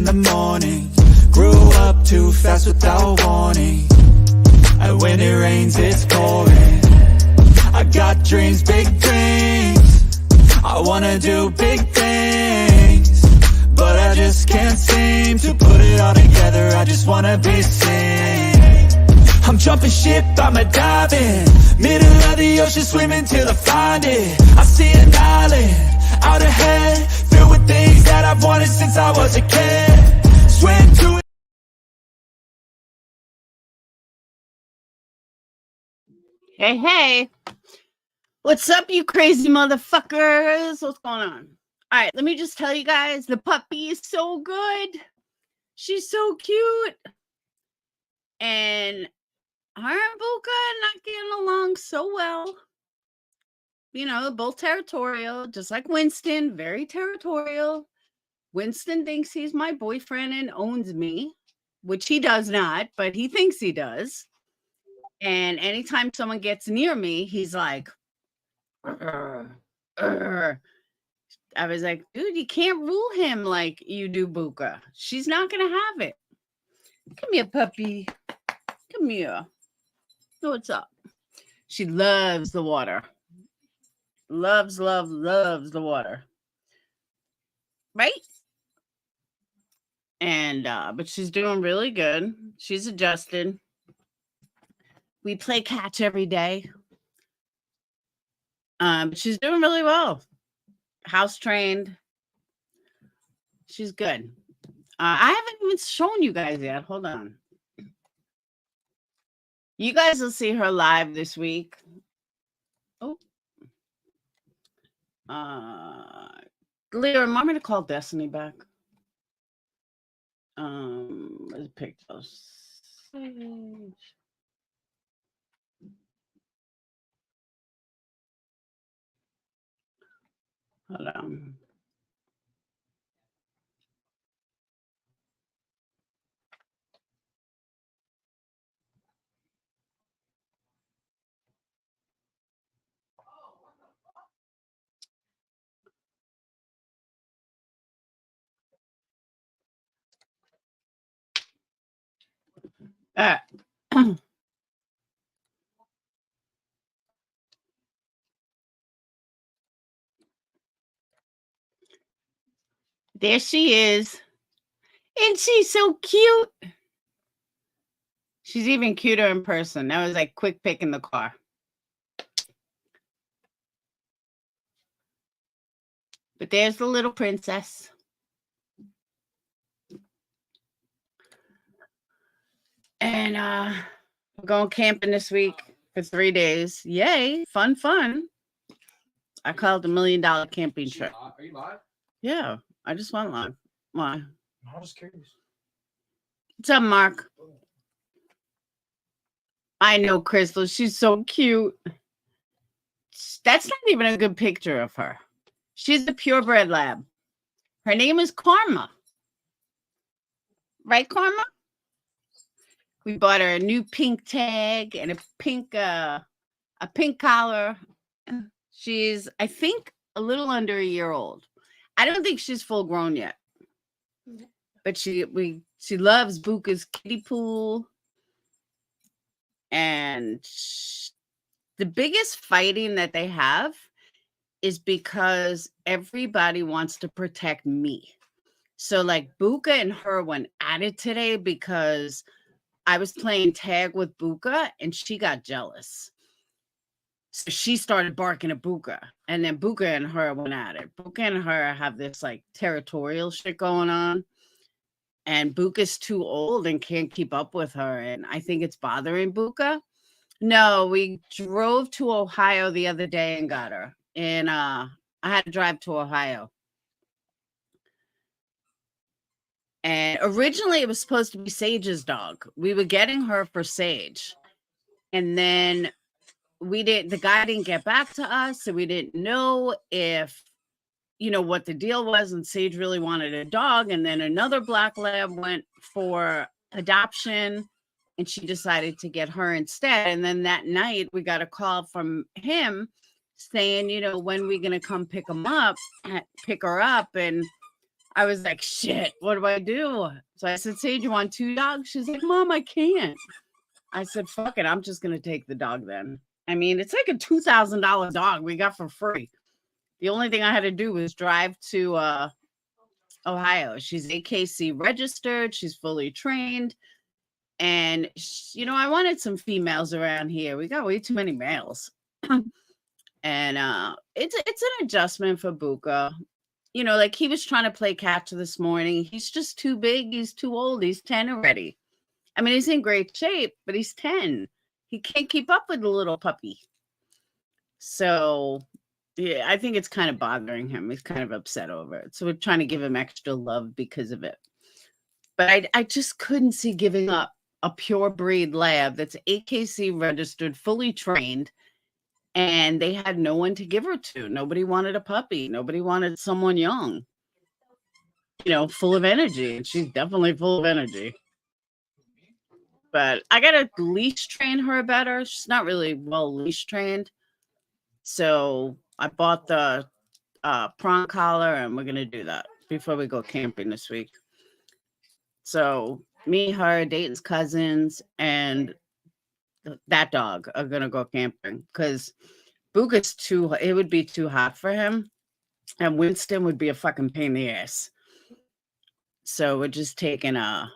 the morning. Grew up too fast without warning, and when it rains it's pouring. I got dreams, big dreams, I wanna do big things, but I just can't seem to put it all together. I just wanna be seen. I'm jumping ship, I'm a diving, middle of the ocean, swimming till I find it. I see an island out ahead, filled with things that I've wanted since I was a kid. Swim to it. Hey, hey. What's up, you crazy motherfuckers? What's going on? All right, let me just tell you guys, the puppy is so good. She's so cute. And her and Buka are not getting along so well. You know, both territorial, just like Winston, very territorial. Winston thinks he's my boyfriend and owns me, which he does not, but he thinks he does. And anytime someone gets near me, he's like, I was like, dude, you can't rule him like you do Buka. She's not going to have it. Come here, puppy. Come here. What's up? She loves the water. Loves the water. Right? And, but she's doing really good. She's adjusted. We play catch every day. But she's doing really well. House trained. She's good. I haven't even shown you guys yet. Hold on. You guys will see her live this week. Oh. Leah, remind me to call Destiny back. Let's pick those. Hold on. All right. There she is. And she's so cute. She's even cuter in person. That was like quick pick in the car. But there's the little princess. And we're going camping this week for 3 days. Yay. Fun. I called it $1 million camping trip. Are you live? Yeah. I just went live. Why? I'm just curious. What's up, Mark? I know, Crystal. She's so cute. That's not even a good picture of her. She's a purebred lab. Her name is Karma. Right, Karma? We bought her a new pink tag and a pink collar. She's, I think, a little under a year old. I don't think she's full grown yet. But she loves Buka's kiddie pool. And the biggest fighting that they have is because everybody wants to protect me. So like Buka and her went at it today because I was playing tag with Buka and she got jealous. So she started barking at Buka, and then Buka and her went at it. Buka and her have this like territorial shit going on, and Buka's too old and can't keep up with her, and I think it's bothering Buka. No, we drove to Ohio the other day and got her, and I had to drive to Ohio. And originally it was supposed to be Sage's dog. We were getting her for Sage, and then the guy didn't get back to us, so we didn't know if, you know, what the deal was, and Sage really wanted a dog, and then another black lab went for adoption, and she decided to get her instead. And then that night we got a call from him saying, you know, when we gonna come pick her up? And I was like, shit, what do I do? So I said, Sage, you want 2 dogs? She's like, Mom, I can't. I said, fuck it. I'm just going to take the dog then. I mean, it's like a $2,000 dog we got for free. The only thing I had to do was drive to Ohio. She's AKC registered. She's fully trained. And, I wanted some females around here. We got way too many males. And it's an adjustment for Buka. Like he was trying to play catch this morning. He's just too big. He's too old. He's 10 already. I mean, he's in great shape, but he's 10. He can't keep up with the little puppy. So, yeah, I think it's kind of bothering him. He's kind of upset over it. So we're trying to give him extra love because of it. But I just couldn't see giving up a pure breed lab that's AKC registered, fully trained, and they had no one to give her to. Nobody wanted a puppy. Nobody wanted someone young, full of energy. And she's definitely full of energy. But I got to leash train her better. She's not really well leash trained. So I bought the prong collar, and we're going to do that before we go camping this week. So me, her, Dayton's cousins, and that dog are going to go camping because Buka's it would be too hot for him. And Winston would be a fucking pain in the ass. So we're just taking her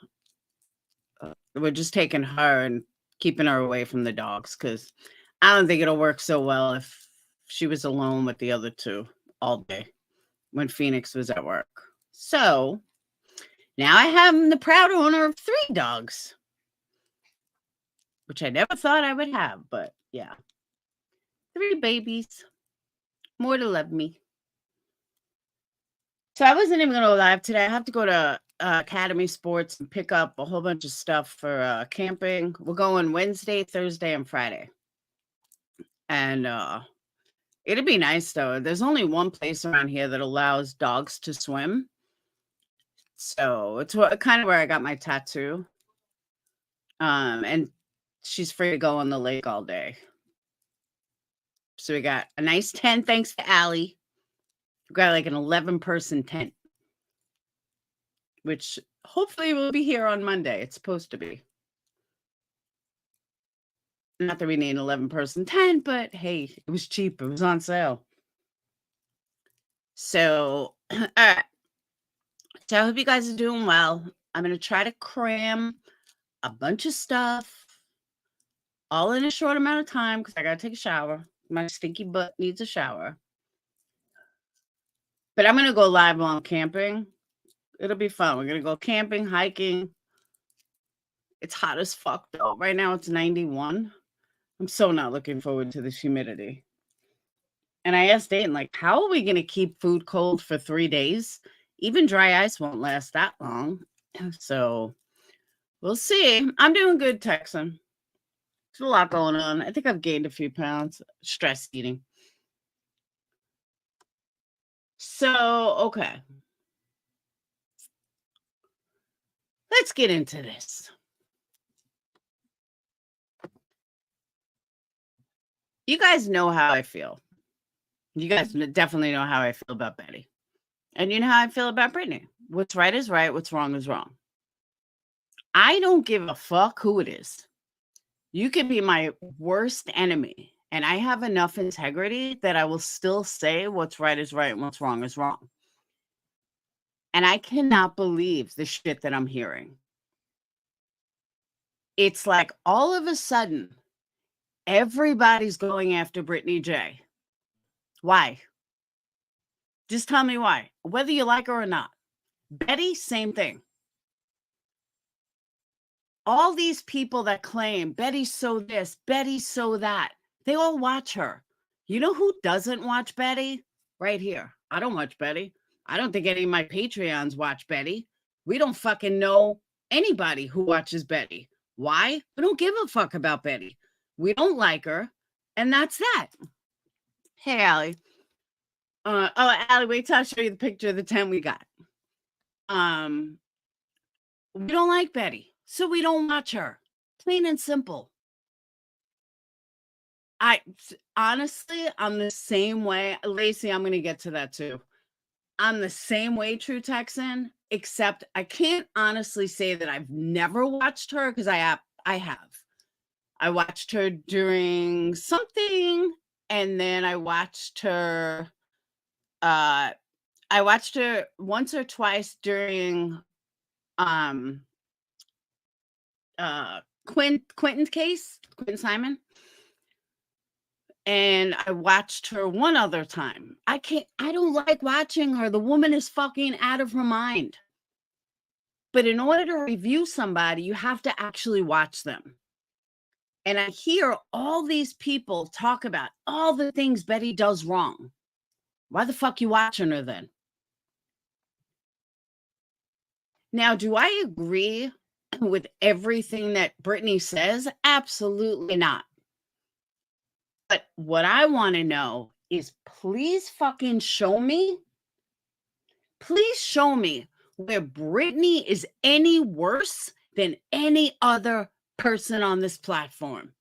and keeping her away from the dogs because I don't think it'll work so well if she was alone with the other 2 all day when Phoenix was at work. So now I am the proud owner of 3 dogs, which I never thought I would have, but yeah. 3 babies. More to love me. So I wasn't even going to go live today. I have to go to Academy Sports and pick up a whole bunch of stuff for camping. We're going Wednesday, Thursday, and Friday. And it'd be nice, though. There's only one place around here that allows dogs to swim. So it's kind of where I got my tattoo. And she's free to go on the lake all day. So we got a nice tent, thanks to Allie. We got like an 11-person tent, which hopefully will be here on Monday. It's supposed to be. Not that we need an 11-person tent, but hey, it was cheap. It was on sale. So, all right. So I hope you guys are doing well. I'm going to try to cram a bunch of stuff all in a short amount of time because I got to take a shower. My stinky butt needs a shower. But I'm going to go live while I'm camping. It'll be fun. We're going to go camping, hiking. It's hot as fuck, though. Right now, it's 91. I'm so not looking forward to this humidity. And I asked Dayton, like, how are we going to keep food cold for 3 days? Even dry ice won't last that long. So we'll see. I'm doing good, Texan. There's a lot going on. I think I've gained a few pounds. Stress eating. So, okay. Let's get into this. You guys know how I feel. You guys definitely know how I feel about Betty. And you know how I feel about Brittany. What's right is right. What's wrong is wrong. I don't give a fuck who it is. You can be my worst enemy. And I have enough integrity that I will still say what's right is right and what's wrong is wrong. And I cannot believe the shit that I'm hearing. It's like all of a sudden, everybody's going after Brittany J. Why? Just tell me why. Whether you like her or not. Betty, same thing. All these people that claim Betty's so this, Betty's so that, they all watch her. You know who doesn't watch Betty? Right here. I don't watch Betty. I don't think any of my Patreons watch Betty. We don't fucking know anybody who watches Betty. Why? We don't give a fuck about Betty. We don't like her. And that's that. Hey, Allie. Allie, wait till I show you the picture of the tent we got. We don't like Betty, so we don't watch her. Plain and simple. Honestly, I'm the same way. Lacey, I'm going to get to that too. I'm the same way, True Texan, except I can't honestly say that I've never watched her because I have. I watched her during something, and then I watched her once or twice during Quentin's case, Quentin Simon. And I watched her one other time. I don't like watching her. The woman is fucking out of her mind. But in order to review somebody, you have to actually watch them. And I hear all these people talk about all the things Betty does wrong. Why the fuck you watching her then? Now, do I agree with everything that Brittany says? Absolutely not. But what I want to know is please fucking show me where Brittany is any worse than any other person on this platform.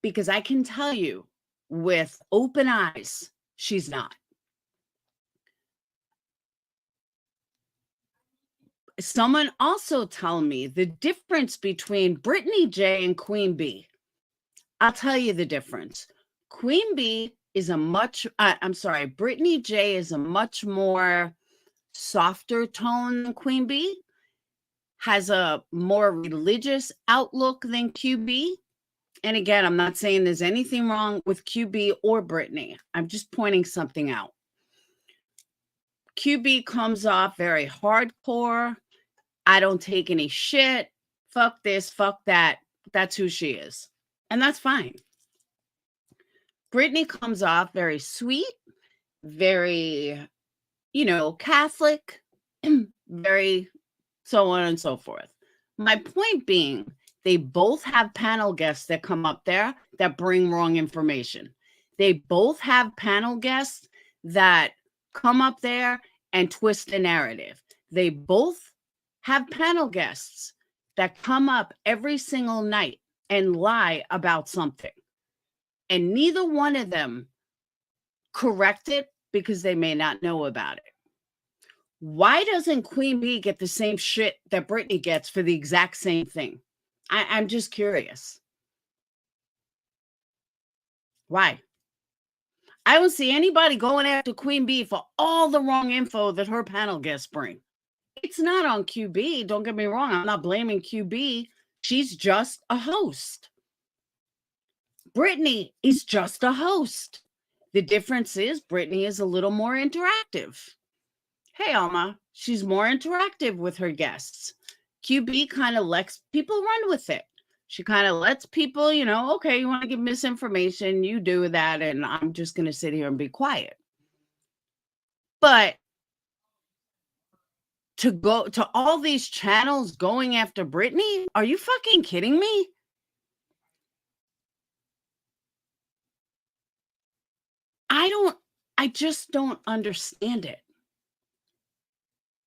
Because I can tell you with open eyes, she's not. Someone also tell me the difference between Brittany J and Queen B. I'll tell you the difference. Queen B is Brittany J is a much more softer tone than Queen B, has a more religious outlook than QB. And again, I'm not saying there's anything wrong with QB or Brittany. I'm just pointing something out. QB comes off very hardcore. I don't take any shit. Fuck this, fuck that. That's who she is. And that's fine. Brittany comes off very sweet, very, Catholic, very so on and so forth. My point being, they both have panel guests that come up there that bring wrong information. They both have panel guests that come up there and twist the narrative. They both have panel guests that come up every single night and lie about something. And neither one of them correct it because they may not know about it. Why doesn't Queen B get the same shit that Brittany gets for the exact same thing? I'm just curious. Why? I don't see anybody going after Queen B for all the wrong info that her panel guests bring. It's not on QB. Don't get me wrong. I'm not blaming QB. She's just a host. Brittany is just a host. The difference is Brittany is a little more interactive. Hey, Alma, she's more interactive with her guests. QB kind of lets people run with it. She kind of lets people, okay, you want to give misinformation, you do that, and I'm just going to sit here and be quiet. But to go to all these channels going after Brittany, are you fucking kidding me? I just don't understand it.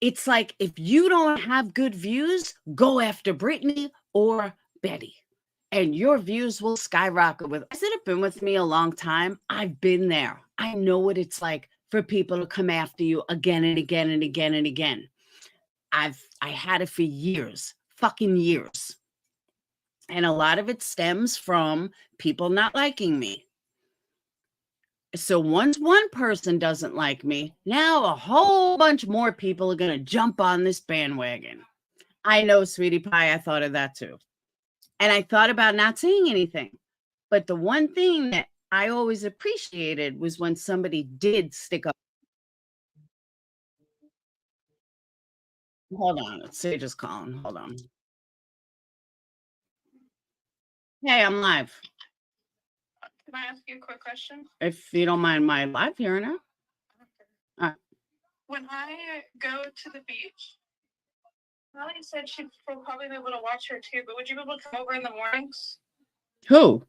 It's like, if you don't have good views, go after Brittany or Betty, and your views will skyrocket. Has it been with me a long time? I've been there. I know what it's like for people to come after you again and again and again and again. I had it for years, fucking years. And a lot of it stems from people not liking me. So once one person doesn't like me, now a whole bunch more people are going to jump on this bandwagon. I know, sweetie pie, I thought of that too. And I thought about not saying anything. But the one thing that I always appreciated was when somebody did stick up. Hold on. Sage is calling. Hold on. Hey, I'm live. Can I ask you a quick question? If you don't mind my live hearing it. When I go to the beach, Molly said she'd probably be able to watch her too, but would you be able to come over in the mornings? Who?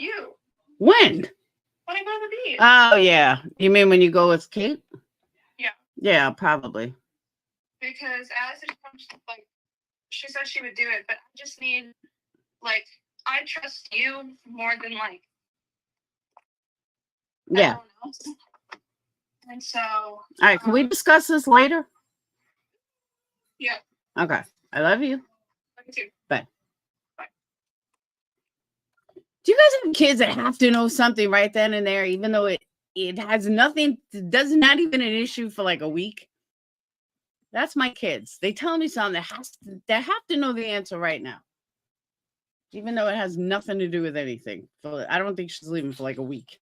You. When? When I go to the beach. Oh, yeah. You mean when you go with Kate? Yeah. Yeah, probably. Because as it comes to, she said she would do it, but I just need, I trust you more than, yeah. everyone else. And so. All right, can we discuss this later? Yeah. Okay. I love you. Love you too. Bye. Bye. Do you guys have kids that have to know something right then and there, even though it has nothing, does not even an issue for like a week? That's my kids. They tell me something that have to know the answer right now, even though it has nothing to do with anything. So I don't think she's leaving for like a week.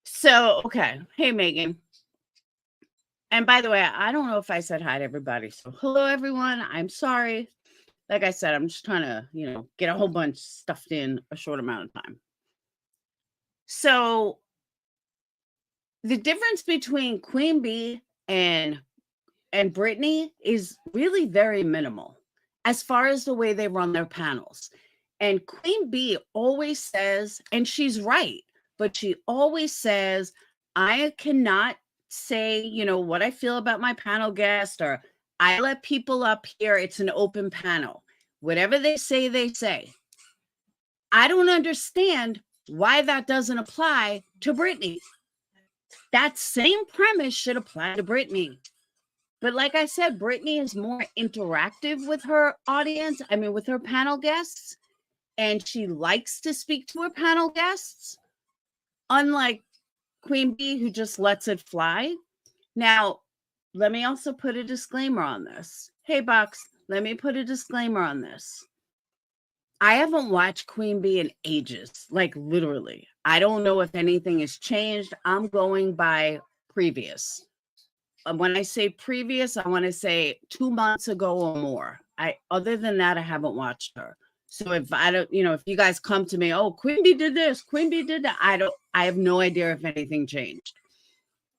So, okay. Hey, Megan. And by the way, I don't know if I said hi to everybody. So hello, everyone. I'm sorry. Like I said, I'm just trying to, get a whole bunch stuffed in a short amount of time. So the difference between Queen Bee and Brittany is really very minimal as far as the way they run their panels. And Queen Bee always says, and she's right, but she always says, I cannot say, what I feel about my panel guest, or I let people up here. It's an open panel. Whatever they say, they say. I don't understand why that doesn't apply to Brittany. That same premise should apply to Brittany. But like I said, Brittany is more interactive with her audience. I mean, with her panel guests. And she likes to speak to her panel guests. Unlike Queen Bee, who just lets it fly. Now, let me also put a disclaimer on this. Hey, Box, let me put a disclaimer on this. I haven't watched Queen Bee in ages, like literally. I don't know if anything has changed. I'm going by previous. When I say previous, I want to say 2 months ago or more. Other than that, I haven't watched her. So if I don't, if you guys come to me, oh, Queen Bee did this, Queen Bee did that, I have no idea if anything changed.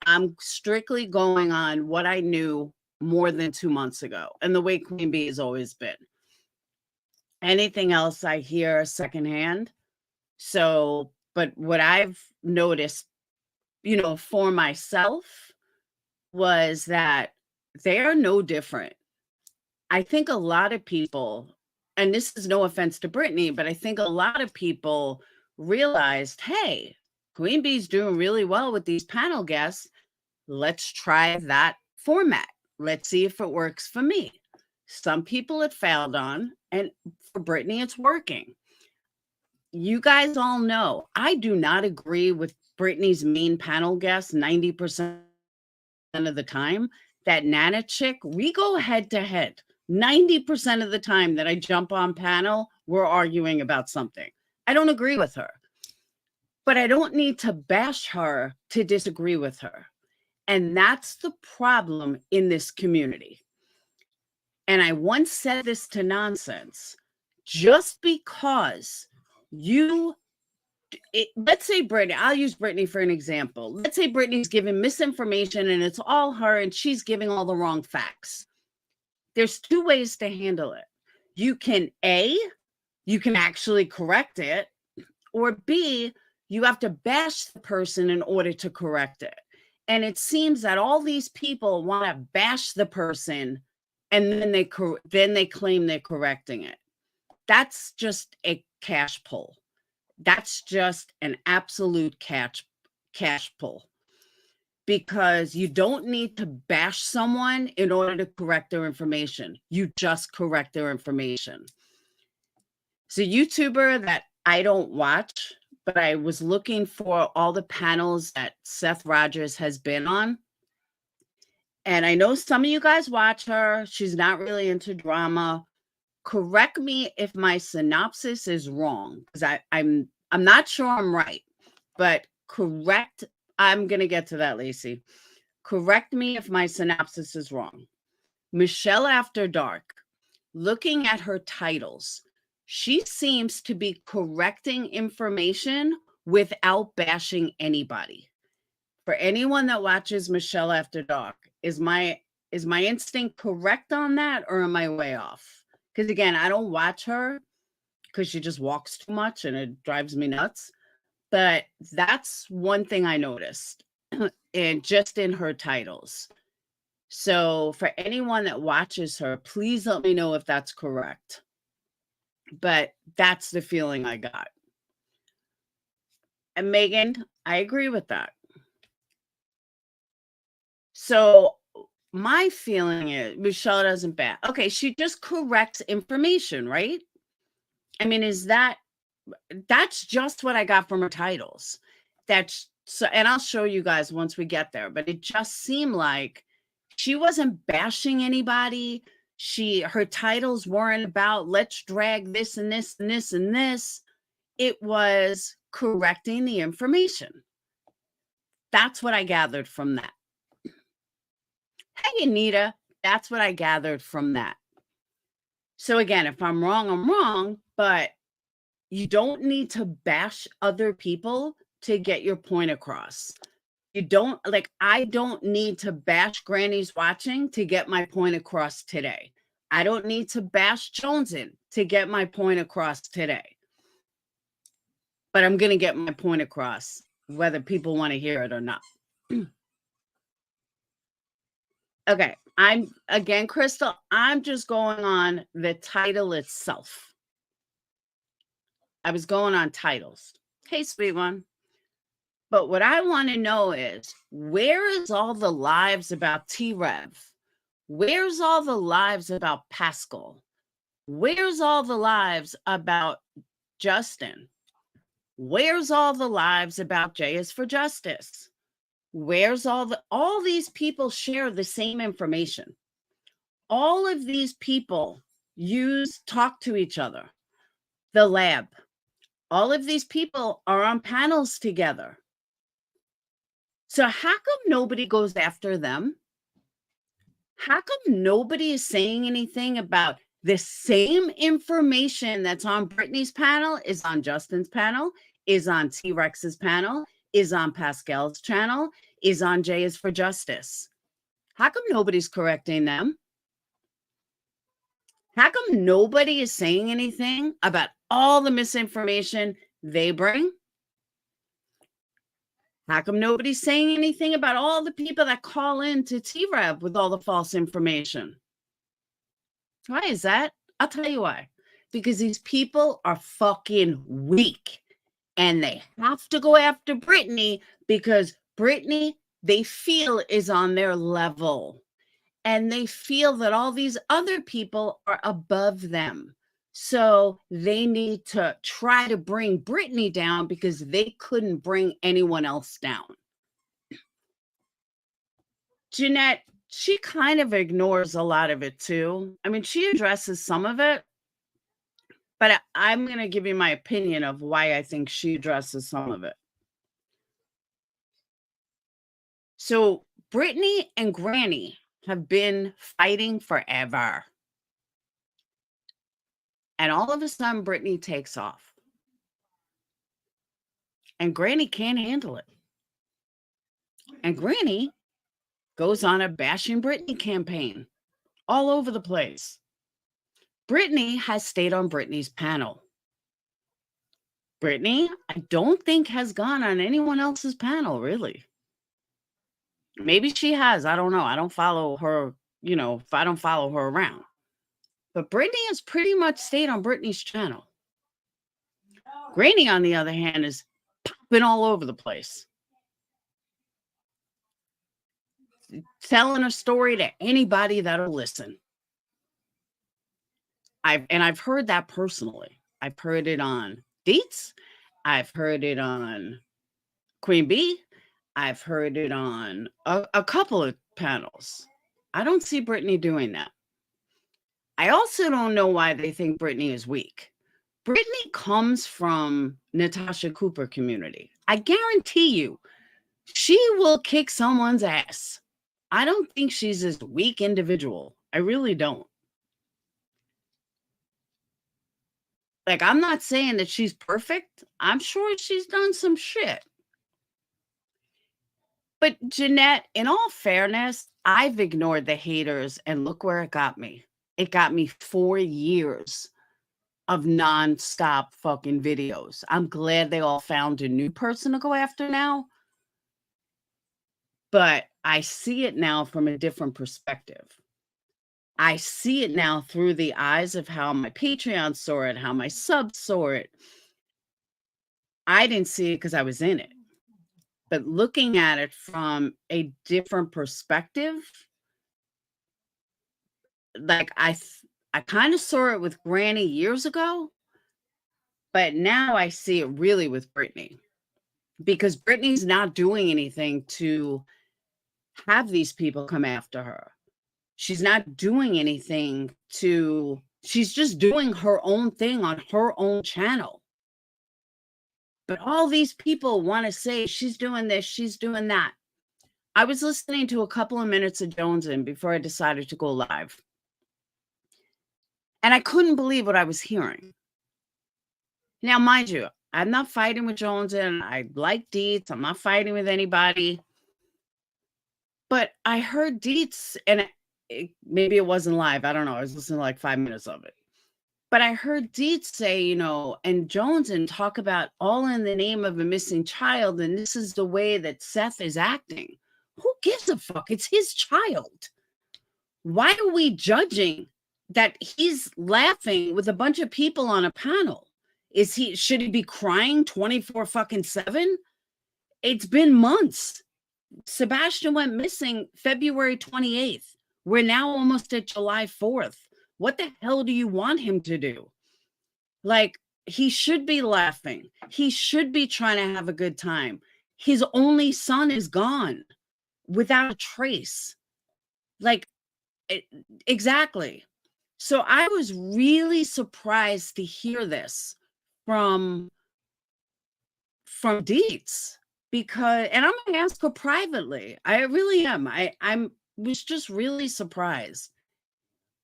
I'm strictly going on what I knew more than 2 months ago, and the way Queen Bee has always been. Anything else I hear secondhand. So, but what I've noticed, for myself was that they are no different. I think a lot of people, and this is no offense to Brittany, but I think a lot of people realized, hey, Queen Bee's doing really well with these panel guests. Let's try that format. Let's see if it works for me. Some people it failed on, and for Brittany, it's working. You guys all know, I do not agree with Brittany's main panel guests 90% of the time. That Nana chick, we go head to head. 90% of the time that I jump on panel, we're arguing about something. I don't agree with her, but I don't need to bash her to disagree with her. And that's the problem in this community. And I once said this to Nonsense, just because let's say Brittany, I'll use Brittany for an example. Let's say Brittany's giving misinformation and it's all her and she's giving all the wrong facts. There's 2 ways to handle it. You can actually correct it, or B, you have to bash the person in order to correct it. And it seems that all these people want to bash the person and then they claim they're correcting it. That's just a cash pull. That's just an absolute cash pull. Because you don't need to bash someone in order to correct their information. You just correct their information. It's a YouTuber that I don't watch, but I was looking for all the panels that Seth Rogers has been on. And I know some of you guys watch her. She's not really into drama. Correct me if my synopsis is wrong, because I'm not sure I'm right, but I'm going to get to that, Lacey. Correct me if my synopsis is wrong. Michelle After Dark, looking at her titles, she seems to be correcting information without bashing anybody. For anyone that watches Michelle After Dark, is my instinct correct on that, or am I way off? Because again, I don't watch her because she just walks too much and it drives me nuts. But that's one thing I noticed, and just in her titles. So for anyone that watches her, please let me know if that's correct. But that's the feeling I got. And Megan, I agree with that. So my feeling is Michelle doesn't bat. Okay, she just corrects information, right? I mean, that's just what I got from her titles. That's so, and I'll show you guys once we get there, but it just seemed like she wasn't bashing anybody. Her titles weren't about let's drag this and this and this and this. It was correcting the information. That's what I gathered from that. Hey, Anita, that's what I gathered from that. So again, if I'm wrong, I'm wrong, but you don't need to bash other people to get your point across. You don't, like, I don't need to bash Granny's watching to get my point across today. I don't need to bash Jonesin to get my point across today. But I'm going to get my point across, whether people want to hear it or not. Okay, Crystal, I'm just going on the title itself. I was going on titles. Hey, sweet one. But what I want to know is, where is all the lives about T-Rev? Where's all the lives about Pascal? Where's all the lives about Justin? Where's all the lives about J is for Justice? Where's all these people share the same information. All of these people talk to each other. The lab. All of these people are on panels together. So how come nobody goes after them? How come nobody is saying anything about the same information that's on Brittany's panel is on Justin's panel, is on T-Rex's panel, is on Pascal's channel, is on J is for Justice? How come nobody's correcting them? How come nobody is saying anything about all the misinformation they bring? How come nobody's saying anything about all the people that call in to T-Rev with all the false information? Why is that? I'll tell you why. Because these people are fucking weak. And they have to go after Brittany because Brittany, they feel, is on their level. And they feel that all these other people are above them. So they need to try to bring Brittany down because they couldn't bring anyone else down. Jeanette, she kind of ignores a lot of it too. I mean, she addresses some of it, but I'm going to give you my opinion of why I think she addresses some of it. So Brittany and Granny have been fighting forever. And all of a sudden, Brittany takes off. And Granny can't handle it. And Granny goes on a bashing Brittany campaign all over the place. Brittany has stayed on Brittany's panel. Brittany, I don't think, has gone on anyone else's panel, really. Maybe she has. I don't know. I don't follow her, if I don't follow her around. But Brittany has pretty much stayed on Brittany's channel. Granny, on the other hand, is popping all over the place. Telling a story to anybody that'll listen. I've heard that personally. I've heard it on Deets. I've heard it on Queen Bee. I've heard it on a couple of panels. I don't see Brittany doing that. I also don't know why they think Brittany is weak. Brittany comes from Natasha Cooper community. I guarantee you, she will kick someone's ass. I don't think she's this weak individual. I really don't. Like, I'm not saying that she's perfect. I'm sure she's done some shit. But Jeanette, in all fairness, I've ignored the haters, and look where it got me. It got me 4 years of nonstop fucking videos. I'm glad they all found a new person to go after now. But I see it now from a different perspective. I see it now through the eyes of how my Patreon saw it, how my subs saw it. I didn't see it because I was in it. But looking at it from a different perspective, like I kind of saw it with Granny years ago, but now I see it really with Brittany, because Brittany's not doing anything to have these people come after her. She's not doing anything to, she's just doing her own thing on her own channel. But all these people want to say she's doing this, she's doing that. I was listening to a couple of minutes of Jonesin before I decided to go live. And I couldn't believe what I was hearing. Now, mind you, I'm not fighting with Jonesin. I like Dietz. I'm not fighting with anybody. But I heard Dietz, and maybe it wasn't live. I don't know. I was listening to like 5 minutes of it. But I heard Dietz say, you know, and Jonesin talk about all in the name of a missing child. And this is the way that Seth is acting. Who gives a fuck? It's his child. Why are we judging that he's laughing with a bunch of people on a panel? Should he be crying 24/7? It's been months. Sebastian went missing February 28th. We're now almost at July 4th. What the hell do you want him to do? Like, he should be laughing. He should be trying to have a good time. His only son is gone without a trace. Like, exactly. So I was really surprised to hear this from Dietz, because, and I'm going to ask her privately. I really am. I was just really surprised.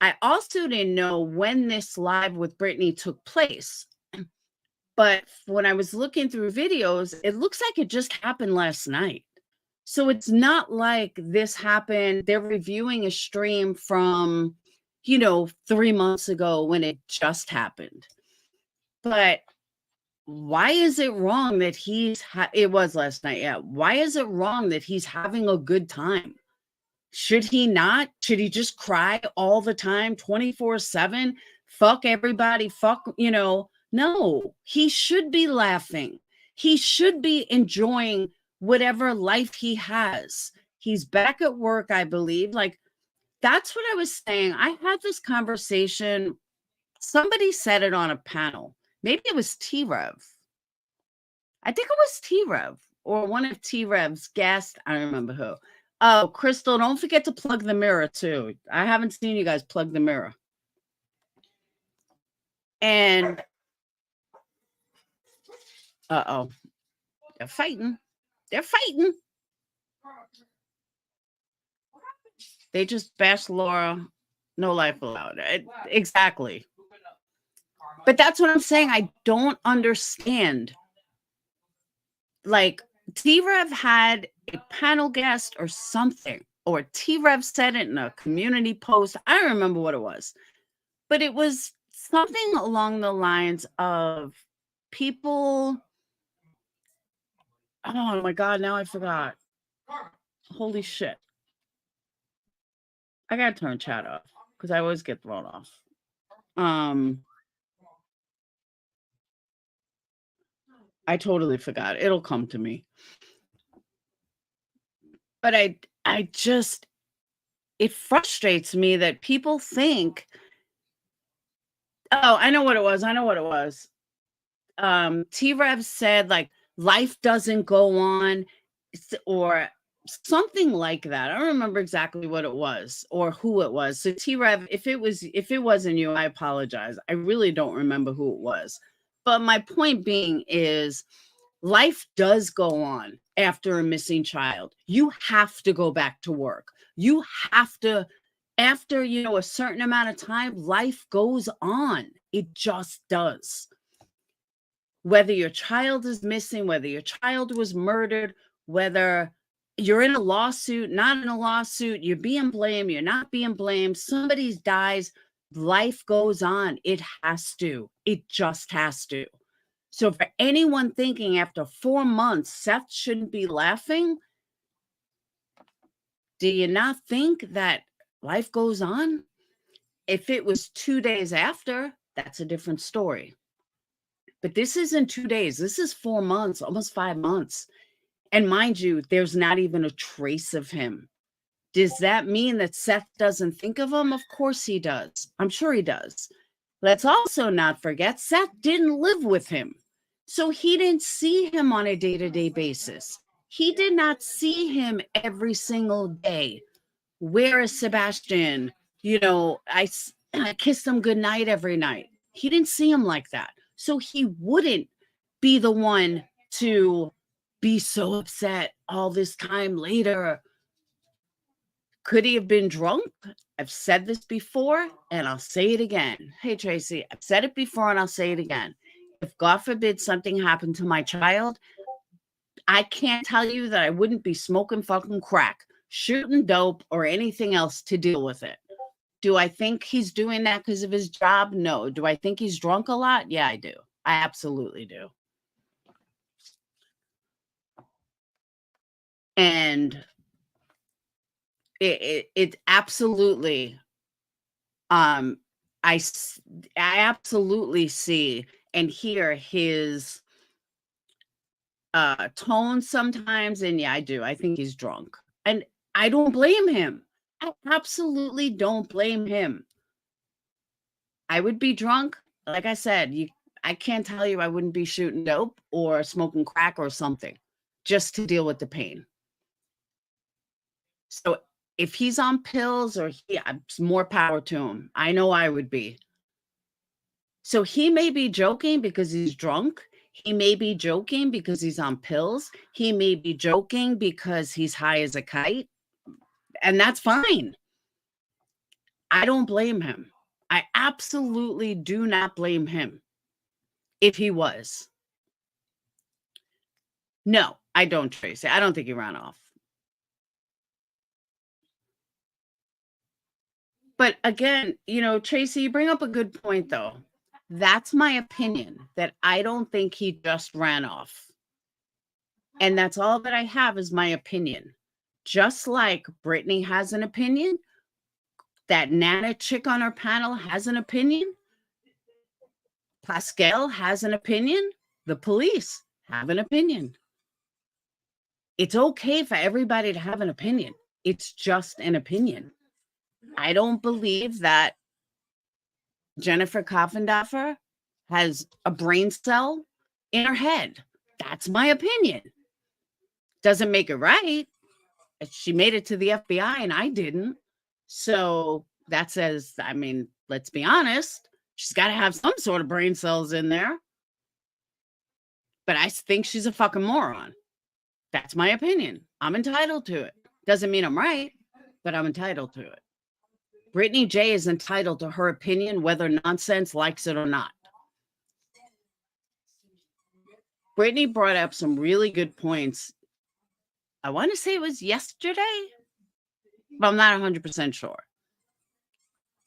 I also didn't know when this live with Brittany took place, but when I was looking through videos, it looks like it just happened last night. So it's not like this happened. They're reviewing a stream from, 3 months ago when it just happened. But why is it wrong that it was last night? Yeah. Why is it wrong that he's having a good time? Should he not? Should he just cry all the time, 24/7? Fuck everybody. Fuck, no, he should be laughing. He should be enjoying whatever life he has. He's back at work, I believe. Like, that's what I was saying. I had this conversation. Somebody said it on a panel. Maybe it was T-Rev. I think it was T-Rev or one of T-Rev's guests. I don't remember who. Oh, Crystal, don't forget to plug the mirror too. I haven't seen you guys plug the mirror. And uh-oh. They're fighting. They're fighting. They just bashed Laura. No life allowed. Exactly. But that's what I'm saying. I don't understand. Like, T-Rev had a panel guest or something, or T-Rev said it in a community post. I don't remember what it was, but it was something along the lines of people. Oh my God, now I forgot. Holy shit. I gotta turn chat off because I always get thrown off. I totally forgot. It'll come to me. But I just, it frustrates me that people think, oh, I know what it was. T-Rev said, like, life doesn't go on, or something like that. I don't remember exactly what it was or who it was. So T-Rev, if it wasn't you, I apologize. I really don't remember who it was. But my point being is, life does go on after a missing child. You have to go back to work. You have to, after, a certain amount of time, life goes on. It just does. Whether your child is missing, whether your child was murdered, whether you're in a lawsuit, not in a lawsuit, you're being blamed, you're not being blamed, somebody dies, life goes on. It has to. It just has to. So for anyone thinking after 4 months, Seth shouldn't be laughing, do you not think that life goes on? If it was 2 days after, that's a different story. But this isn't 2 days. This is 4 months, almost 5 months. And mind you, there's not even a trace of him. Does that mean that Seth doesn't think of him? Of course he does. I'm sure he does. Let's also not forget Seth didn't live with him. So he didn't see him on a day-to-day basis. He did not see him every single day. Where is Sebastian? You know, I kissed him goodnight every night. He didn't see him like that. So he wouldn't be the one to be so upset all this time later. Could he have been drunk? I've said this before and I'll say it again. Hey, Tracy, I've said it before and I'll say it again. If God forbid something happened to my child, I can't tell you that I wouldn't be smoking fucking crack, shooting dope, or anything else to deal with it. Do I think he's doing that because of his job? No. Do I think he's drunk a lot? Yeah, I do. I absolutely do. And it absolutely, I absolutely see and hear his tone sometimes. And yeah, I do. I think he's drunk. And I don't blame him. I absolutely don't blame him. I would be drunk. Like I said, I can't tell you I wouldn't be shooting dope or smoking crack or something just to deal with the pain. So if he's on pills or more power to him. I know I would be. So he may be joking because he's drunk. He may be joking because he's on pills. He may be joking because he's high as a kite. And that's fine. I don't blame him. I absolutely do not blame him if he was. No, I don't, Tracy. I don't think he ran off. But again, you know, Tracy, you bring up a good point, though. That's my opinion, that I don't think he just ran off. And that's all that I have is my opinion. Just like Brittany has an opinion, that Nana chick on her panel has an opinion, Pascal has an opinion, the police have an opinion. It's okay for everybody to have an opinion. It's just an opinion. I don't believe that Jennifer Coffendorfer has a brain cell in her head. That's my opinion. Doesn't make it right. She made it to the FBI and I didn't. So that says, I mean, let's be honest, she's got to have some sort of brain cells in there. But I think she's a fucking moron. That's my opinion. I'm entitled to it. Doesn't mean I'm right, but I'm entitled to it. Brittany J is entitled to her opinion, whether Nonsense likes it or not. Brittany brought up some really good points. I want to say it was yesterday, but I'm not 100% sure.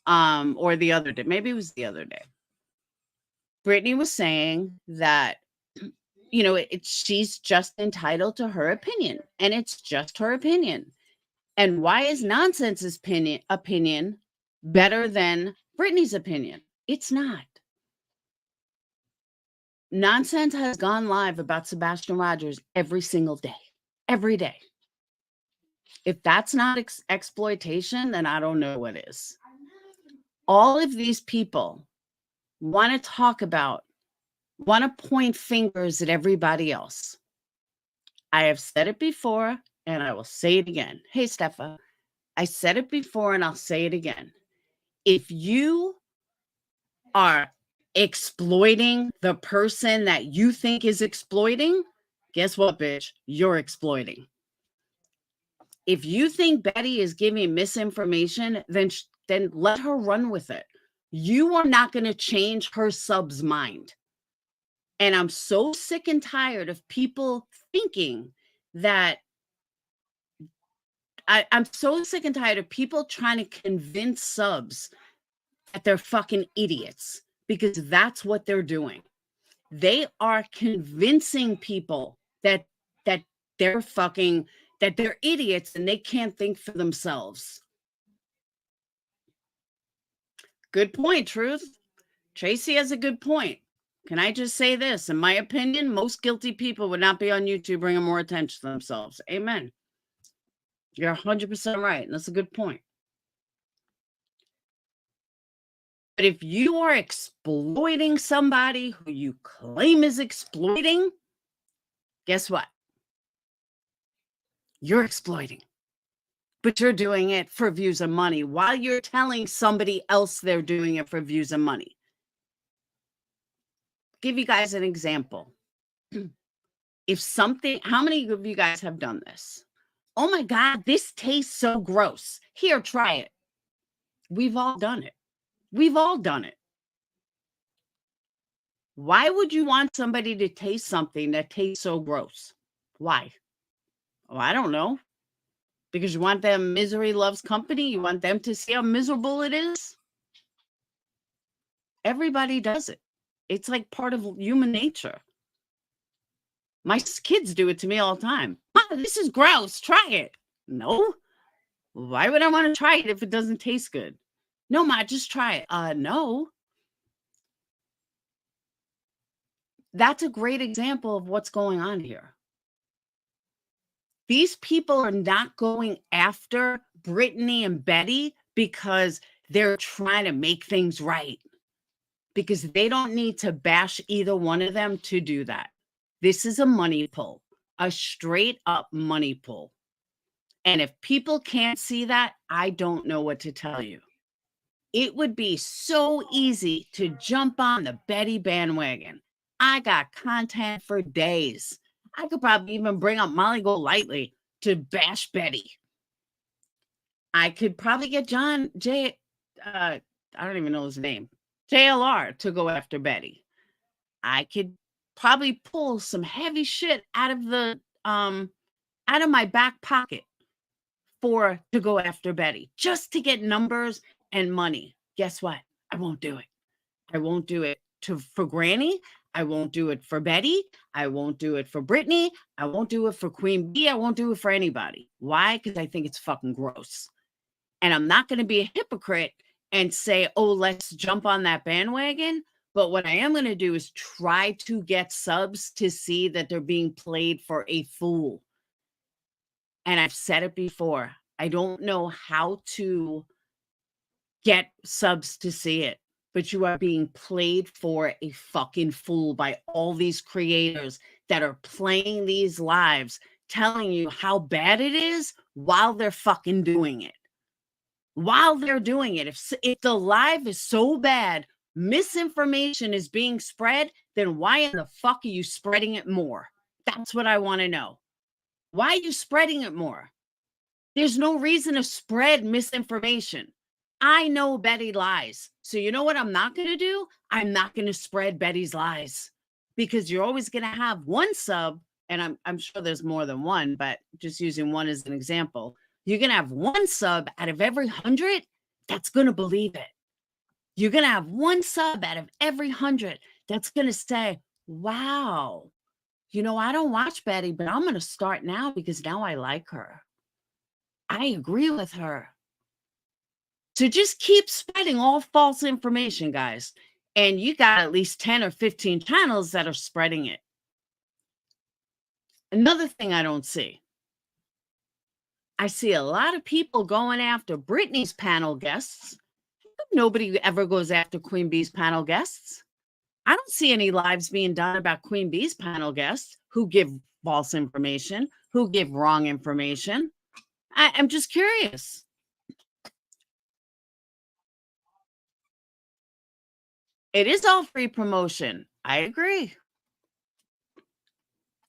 Or the other day. Maybe it was the other day. Brittany was saying that, you know, she's just entitled to her opinion, and it's just her opinion. And why is Nonsense's opinion better than Brittany's opinion? It's not. Nonsense has gone live about Sebastian Rogers every single day. Every day. If that's not exploitation, then I don't know what is. All of these people want to talk about, want to point fingers at everybody else. I have said it before, and I will say it again. Hey, Steffa, I said it before, and I'll say it again. If you are exploiting the person that you think is exploiting, guess what, bitch? You're exploiting. If you think Betty is giving misinformation, then let her run with it. You are not going to change her sub's mind. And I'm so sick and tired of people thinking that I'm so sick and tired of people trying to convince subs that they're fucking idiots, because that's what they're doing. They are convincing people that they're idiots and they can't think for themselves. Good point, Truth. Tracy has a good point. Can I just say this? In my opinion, most guilty people would not be on YouTube bringing more attention to themselves. Amen. You're 100% right. And that's a good point. But if you are exploiting somebody who you claim is exploiting, guess what? You're exploiting. But you're doing it for views and money while you're telling somebody else they're doing it for views and money. Give you guys an example. If something, how many of you guys have done this? Oh my God, this tastes so gross. Here, try it. We've all done it. We've all done it. Why would you want somebody to taste something that tastes so gross? Why? Oh, I don't know. Because you want them misery loves company? You want them to see how miserable it is? Everybody does it. It's like part of human nature. My kids do it to me all the time. This is gross. Try it. No. Why would I want to try it if it doesn't taste good? No, Ma, just try it. No. That's a great example of what's going on here. These people are not going after Brittany and Betty because they're trying to make things right. Because they don't need to bash either one of them to do that. This is a money pull, a straight up money pull. And if people can't see that, I don't know what to tell you. It would be so easy to jump on the Betty bandwagon. I got content for days. I could probably even bring up Molly Golightly to bash Betty. I could probably get I don't even know his name, JLR to go after Betty. I could probably pull some heavy shit out of my back pocket to go after Betty, just to get numbers and money. Guess what? I won't do it. I won't do it for Granny. I won't do it for Betty. I won't do it for Brittany. I won't do it for Queen Bee. I won't do it for anybody. Why? Because I think it's fucking gross. And I'm not going to be a hypocrite and say, oh, let's jump on that bandwagon. But what I am going to do is try to get subs to see that they're being played for a fool. And I've said it before. I don't know how to get subs to see it, but you are being played for a fucking fool by all these creators that are playing these lives, telling you how bad it is while they're fucking doing it. While they're doing it. If the live is so bad, misinformation is being spread, then why in the fuck are you spreading it more? That's what I want to know. Why are you spreading it more? There's no reason to spread misinformation. I know Betty lies. So you know what I'm not going to do? I'm not going to spread Betty's lies, because you're always going to have one sub, and I'm sure there's more than one, but just using one as an example, you're going to have one sub out of every 100 that's going to believe it. You're going to have one sub out of every 100 that's going to say, wow, you know, I don't watch Betty, but I'm going to start now because now I like her. I agree with her. So just keep spreading all false information, guys. And you got at least 10 or 15 channels that are spreading it. Another thing I don't see. I see a lot of people going after Brittany's panel guests. Nobody ever goes after Queen Bee's panel guests. I don't see any lives being done about Queen Bee's panel guests who give false information, who give wrong information. I'm just curious. It is all free promotion. I agree.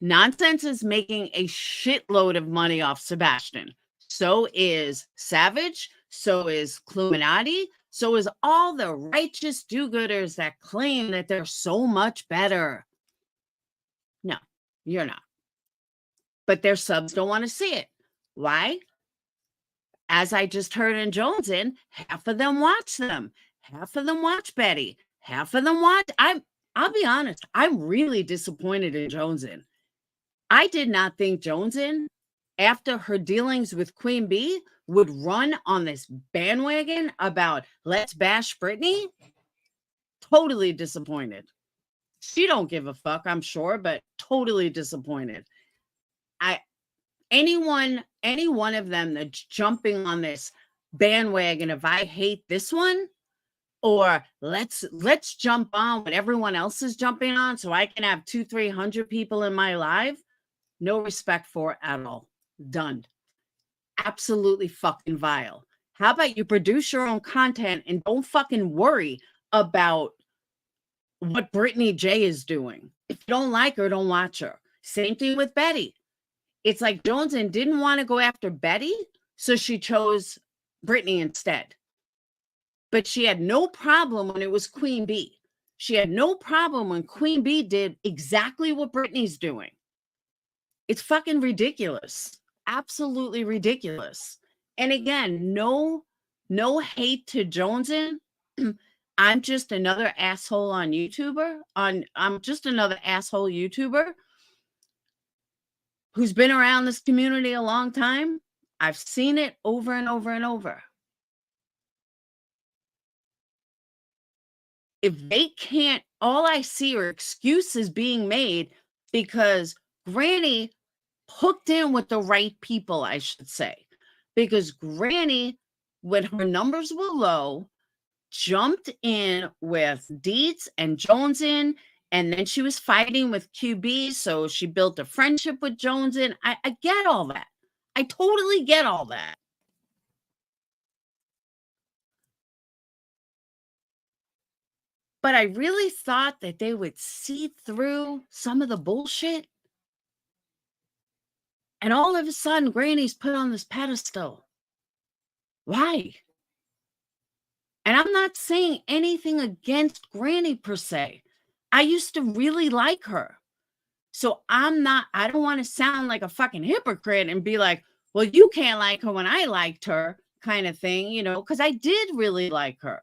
Nonsense is making a shitload of money off Sebastian. So is Savage. So is Cluminati. So is all the righteous do-gooders that claim that they're so much better. No, you're not. But their subs don't want to see it. Why? As I just heard in Jones in, half of them watch them. Half of them watch Betty. Half of them watch. I'll be honest. I'm really disappointed in Jones in. I did not think Jones in, after her dealings with Queen Bee, would run on this bandwagon about let's bash Brittany. Totally disappointed. She don't give a fuck, I'm sure, but totally disappointed. Any one of them that's jumping on this bandwagon of I hate this one, or let's jump on what everyone else is jumping on so I can have 200-300 people in my live, no respect for at all. Done. Absolutely fucking vile. How about you produce your own content and don't fucking worry about what Brittany J is doing? If you don't like her, don't watch her. Same thing with Betty. It's like Joneson didn't want to go after Betty, so she chose Brittany instead. But she had no problem when it was Queen Bee. She had no problem when Queen Bee did exactly what Brittany's doing. It's fucking ridiculous. Absolutely ridiculous. And again, no hate to Joneson. I'm just another asshole on YouTuber. I'm just another asshole YouTuber who's been around this community a long time. I've seen it over and over and over. If they can't, all I see are excuses being made because Granny hooked in with the right people, I should say. Because Granny, when her numbers were low, jumped in with Deets and Joneson, and then she was fighting with QB, so she built a friendship with Joneson. I get all that. I totally get all that. But I really thought that they would see through some of the bullshit. And all of a sudden, Granny's put on this pedestal. Why? And I'm not saying anything against Granny per se. I used to really like her. So I don't want to sound like a fucking hypocrite and be like, well, you can't like her when I liked her kind of thing, because I did really like her.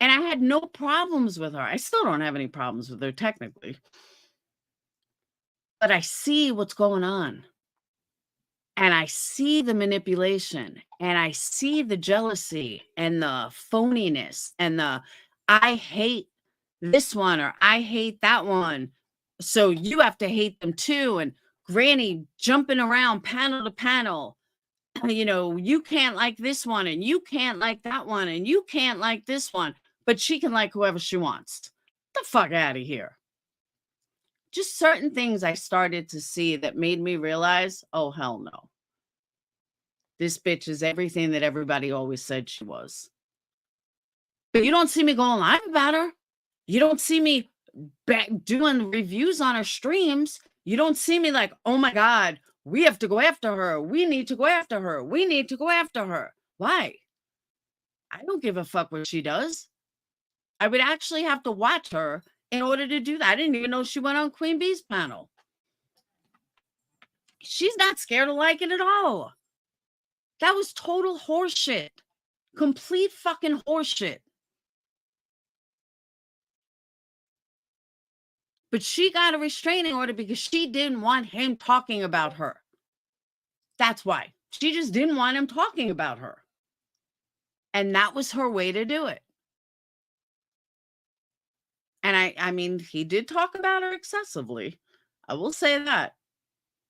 And I had no problems with her. I still don't have any problems with her technically. But I see what's going on. And I see the manipulation, and I see the jealousy and the phoniness and the I hate this one or I hate that one, so you have to hate them too. And Granny jumping around panel to panel. You can't like this one and you can't like that one and you can't like this one, but she can like whoever she wants. Get the fuck out of here. Just certain things I started to see that made me realize, oh, hell no. This bitch is everything that everybody always said she was. But you don't see me going live about her. You don't see me doing reviews on her streams. You don't see me like, oh my God, we have to go after her. We need to go after her. We need to go after her. Why? I don't give a fuck what she does. I would actually have to watch her in order to do that. I didn't even know she went on Queen Bee's panel. She's not scared of liking it at all. That was total horseshit. Complete fucking horseshit. But she got a restraining order because she didn't want him talking about her. That's why. She just didn't want him talking about her. And that was her way to do it. And I mean, he did talk about her excessively. I will say that.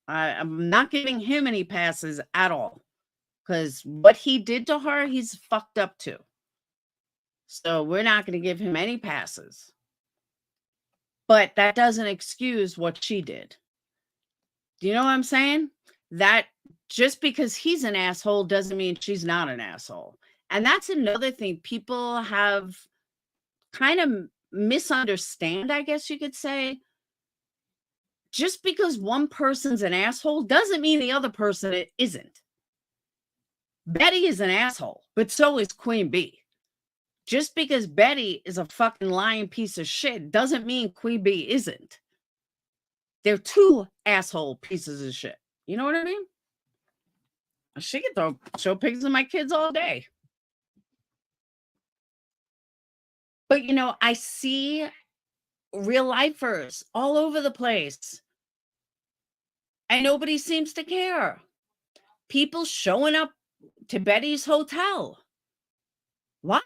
I'm not giving him any passes at all. Because what he did to her, he's fucked up too. So we're not going to give him any passes. But that doesn't excuse what she did. Do you know what I'm saying? That just because he's an asshole doesn't mean she's not an asshole. And that's another thing people have kind of misunderstand, I guess you could say. Just because one person's an asshole doesn't mean the other person isn't. Betty is an asshole, but so is Queen Bee. Just because Betty is a fucking lying piece of shit doesn't mean Queen Bee isn't. They're two asshole pieces of shit. You know what I mean? She can show pictures of my kids all day. But, I see real lifers all over the place. And nobody seems to care. People showing up to Betty's hotel. Why?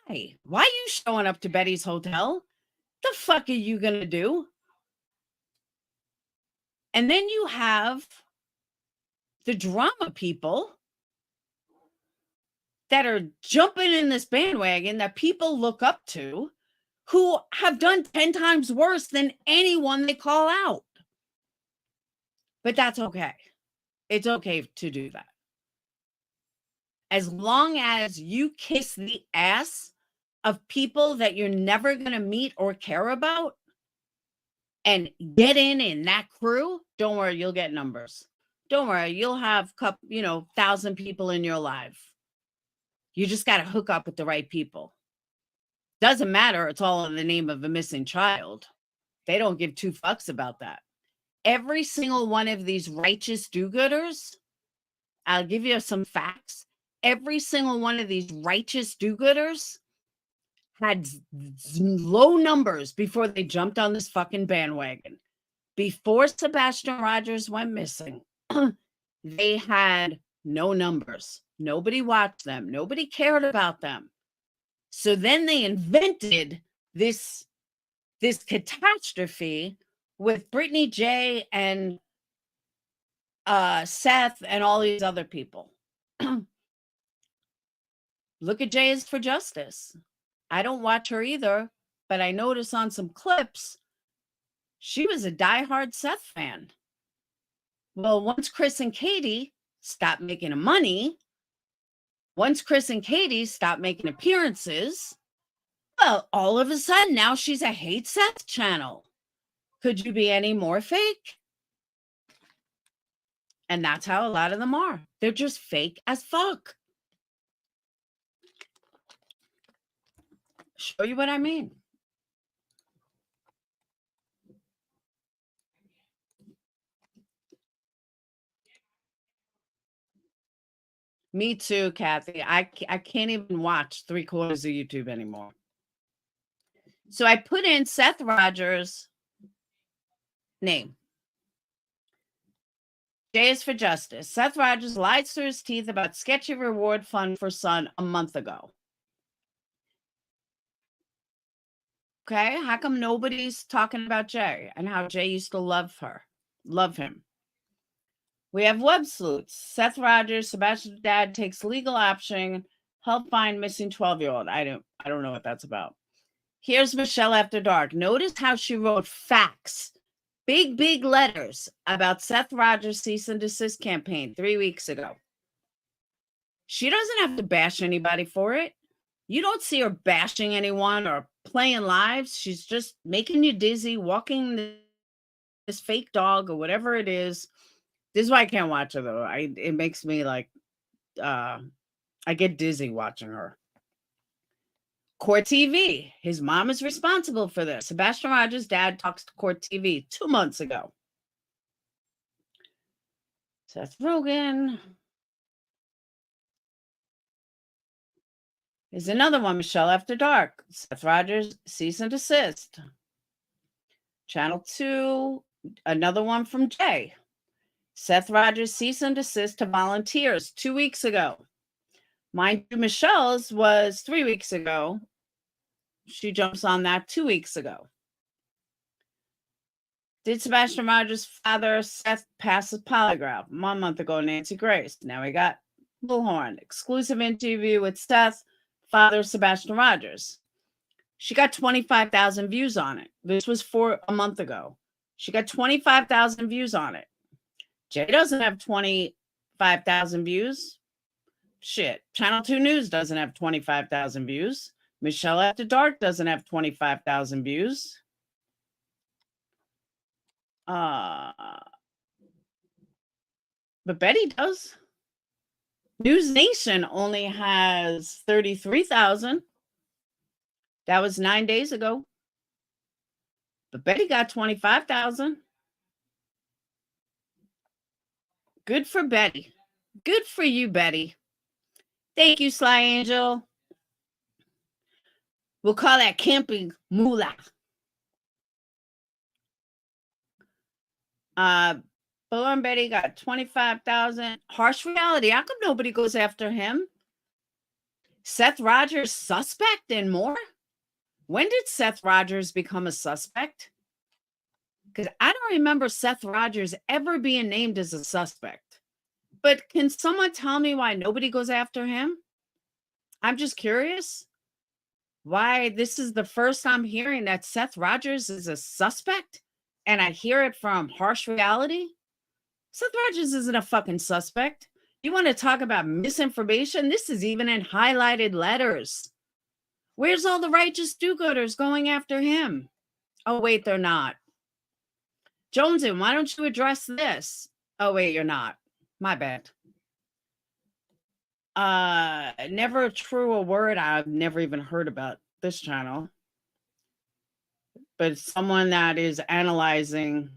Why are you showing up to Betty's hotel? The fuck are you going to do? And then you have the drama people that are jumping in this bandwagon that people look up to, who have done 10 times worse than anyone they call out. But that's okay. It's okay to do that. As long as you kiss the ass of people that you're never going to meet or care about and get in that crew, don't worry, you'll get numbers. Don't worry, you'll have 1,000 people in your life. You just got to hook up with the right people. Doesn't matter. It's all in the name of a missing child. They don't give two fucks about that. Every single one of these righteous do-gooders, I'll give you some facts. Every single one of these righteous do-gooders had low numbers before they jumped on this fucking bandwagon. Before Sebastian Rogers went missing, they had no numbers. Nobody watched them. Nobody cared about them. So then they invented this catastrophe with Brittany J and Seth and all these other people. Look at J is for Justice. I don't watch her either, but I noticed on some clips, she was a diehard Seth fan. Well, once Chris and Katie stopped making money, once Chris and Katie stopped making appearances, well, all of a sudden now she's a hate Seth channel. Could you be any more fake? And that's how a lot of them are. They're just fake as fuck. Show you what I mean. Me too, Kathy. I can't even watch 3/4 of YouTube anymore. So I put in Seth Rogers' name. J is for Justice. Seth Rogers lied through his teeth about sketchy reward fund for son a month ago. Okay, how come nobody's talking about Jay and how Jay used to love him? We have web sleuths. Seth Rogers, Sebastian's dad takes legal action, help find missing 12-year-old. I don't know what that's about. Here's Michelle After Dark. Notice how she wrote facts, big letters about Seth Rogers' cease and desist campaign 3 weeks ago. She doesn't have to bash anybody for it. You don't see her bashing anyone or playing lives. She's just making you dizzy, walking this fake dog or whatever it is. This is why I can't watch her, though. It makes me like, I get dizzy watching her. Court TV. His mom is responsible for this. Sebastian Rogers' dad talks to Court TV 2 months ago. Seth Rogen. Here's another one, Michelle After Dark. Seth Rogers, cease and desist. Channel 2, another one from Jay. Seth Rogers, cease and desist to volunteers 2 weeks ago. Mind you, Michelle's was 3 weeks ago. She jumps on that 2 weeks ago. Did Sebastian Rogers' father, Seth, pass his polygraph? 1 month ago, Nancy Grace. Now we got Bullhorn. Exclusive interview with Seth, father Sebastian Rogers. She got 25,000 views on it. This was a month ago. She got 25,000 views on it. Jay doesn't have 25,000 views. Shit. Channel 2 News doesn't have 25,000 views. Michelle After Dark doesn't have 25,000 views. But Betty does. News Nation only has 33,000. That was 9 days ago. But Betty got 25,000. Good for Betty. Good for you, Betty. Thank you, Sly Angel. We'll call that camping moolah. Bill and Betty got 25,000. Harsh Reality. How come nobody goes after him? Seth Rogers, suspect and more? When did Seth Rogers become a suspect? Because I don't remember Seth Rogers ever being named as a suspect. But can someone tell me why nobody goes after him? I'm just curious why this is the first I'm hearing that Seth Rogers is a suspect, and I hear it from Harsh Reality. Seth Rogers isn't a fucking suspect. You want to talk about misinformation? This is even in highlighted letters. Where's all the righteous do-gooders going after him? Oh, wait, they're not. Jonesy, why don't you address this? Oh, wait, you're not. My bad. Never true a word I've never even heard about this channel. But someone that is analyzing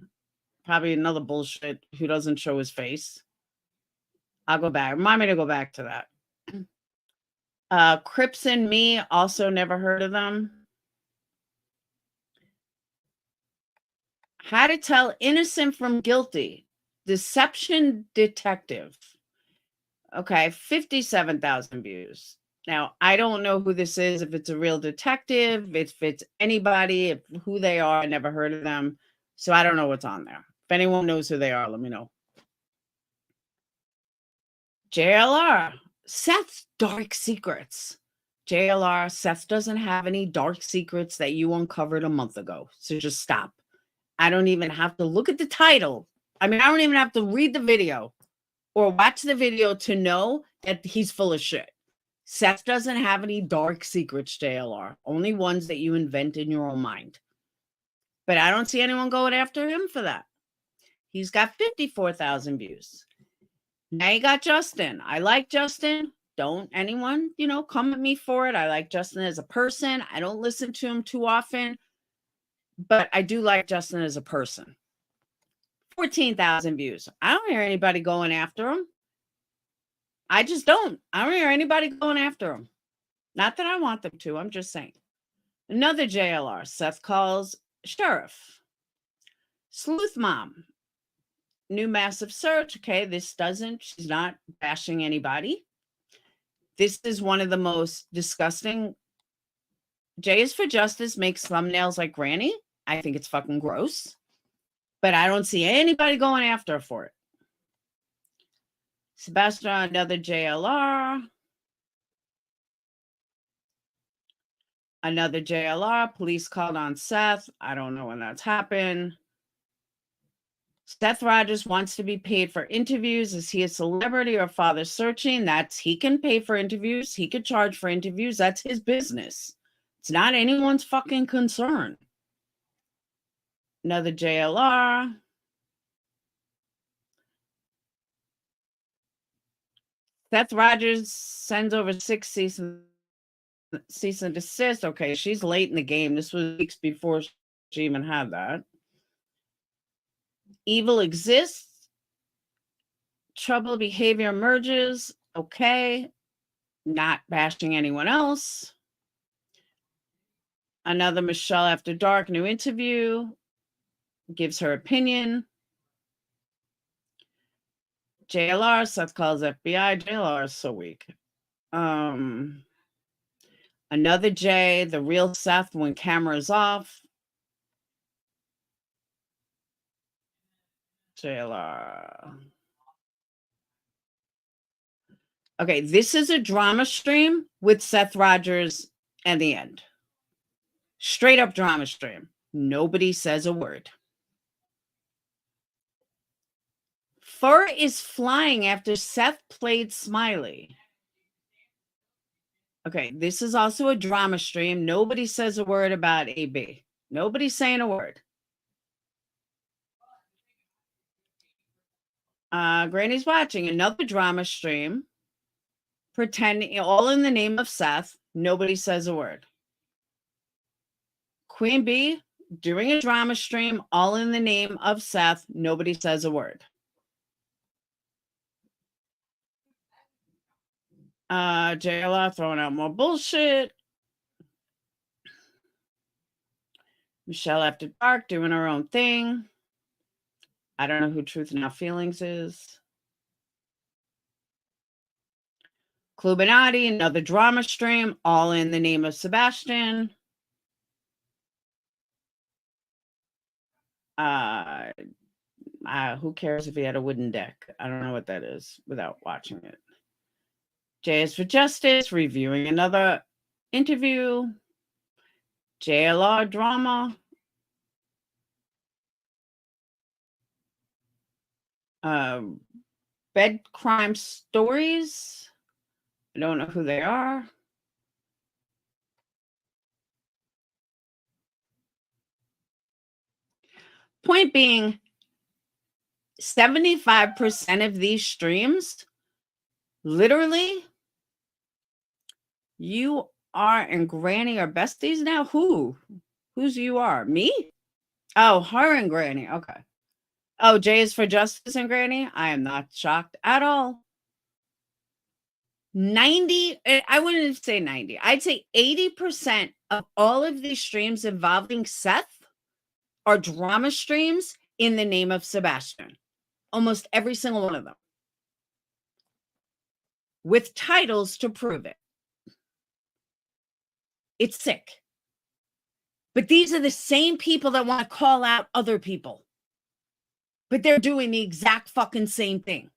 probably another bullshit who doesn't show his face. I'll go back. Remind me to go back to that. Crips and Me, also never heard of them. How to Tell Innocent from Guilty. Deception Detective. Okay, 57,000 views. Now, I don't know who this is, if it's a real detective, if it's anybody, who they are. I never heard of them. So I don't know what's on there. If anyone knows who they are, let me know. JLR. Seth's dark secrets. JLR, Seth doesn't have any dark secrets that you uncovered a month ago. So just stop. I don't even have to look at the title. I mean, I don't even have to read the video or watch the video to know that he's full of shit. Seth doesn't have any dark secrets, JLR. Only ones that you invent in your own mind. But I don't see anyone going after him for that. He's got 54,000 views. Now you got Justin. I like Justin. Don't anyone, come at me for it. I like Justin as a person. I don't listen to him too often, but I do like Justin as a person. 14,000 views. I don't hear anybody going after him. I just don't. I don't hear anybody going after him. Not that I want them to. I'm just saying. Another JLR. Seth calls sheriff. Sleuth Mom. New massive search. Okay, she's not bashing anybody. This is one of the most disgusting. J is for Justice makes thumbnails like Granny. I think it's fucking gross. But I don't see anybody going after her for it. Sebastian, another JLR. Another JLR. Police called on Seth. I don't know when that's happened. Seth Rogers wants to be paid for interviews. Is he a celebrity or father searching? He can pay for interviews. He could charge for interviews. That's his business. It's not anyone's fucking concern. Another JLR. Seth Rogers sends over 6 cease and desist. Okay, she's late in the game. This was weeks before she even had that. Evil exists. Trouble behavior emerges. Okay. Not bashing anyone else. Another Michelle After Dark new interview. Gives her opinion. JLR, Seth calls FBI. JLR is so weak. Another J, the real Seth when camera's off. JLR. Okay, this is a drama stream with Seth Rogers and the end. Straight up drama stream. Nobody says a word. Fur is flying after Seth played Smiley. Okay, this is also a drama stream. Nobody says a word about AB. Nobody's saying a word. Granny's watching another drama stream. Pretending, all in the name of Seth. Nobody says a word. Queen Bee doing a drama stream, all in the name of Seth. Nobody says a word. JLR throwing out more bullshit. Michelle After Dark doing her own thing. I don't know who Truth Now Feelings is. Clubinati, another drama stream, all in the name of Sebastian. Who cares if he had a wooden deck? I don't know what that is without watching it. J is for Justice, reviewing another interview. JLR drama. Bed crime stories. I don't know who they are. Point being, 75% of these streams, literally, you are and Granny are besties now? Who's you are? Me? Oh, her and Granny. Okay. Oh, J is for Justice and Granny? I am not shocked at all. 90, I wouldn't say 90. I'd say 80% of all of these streams involving Seth are drama streams in the name of Sebastian. Almost every single one of them. With titles to prove it. It's sick. But these are the same people that want to call out other people. But they're doing the exact fucking same thing.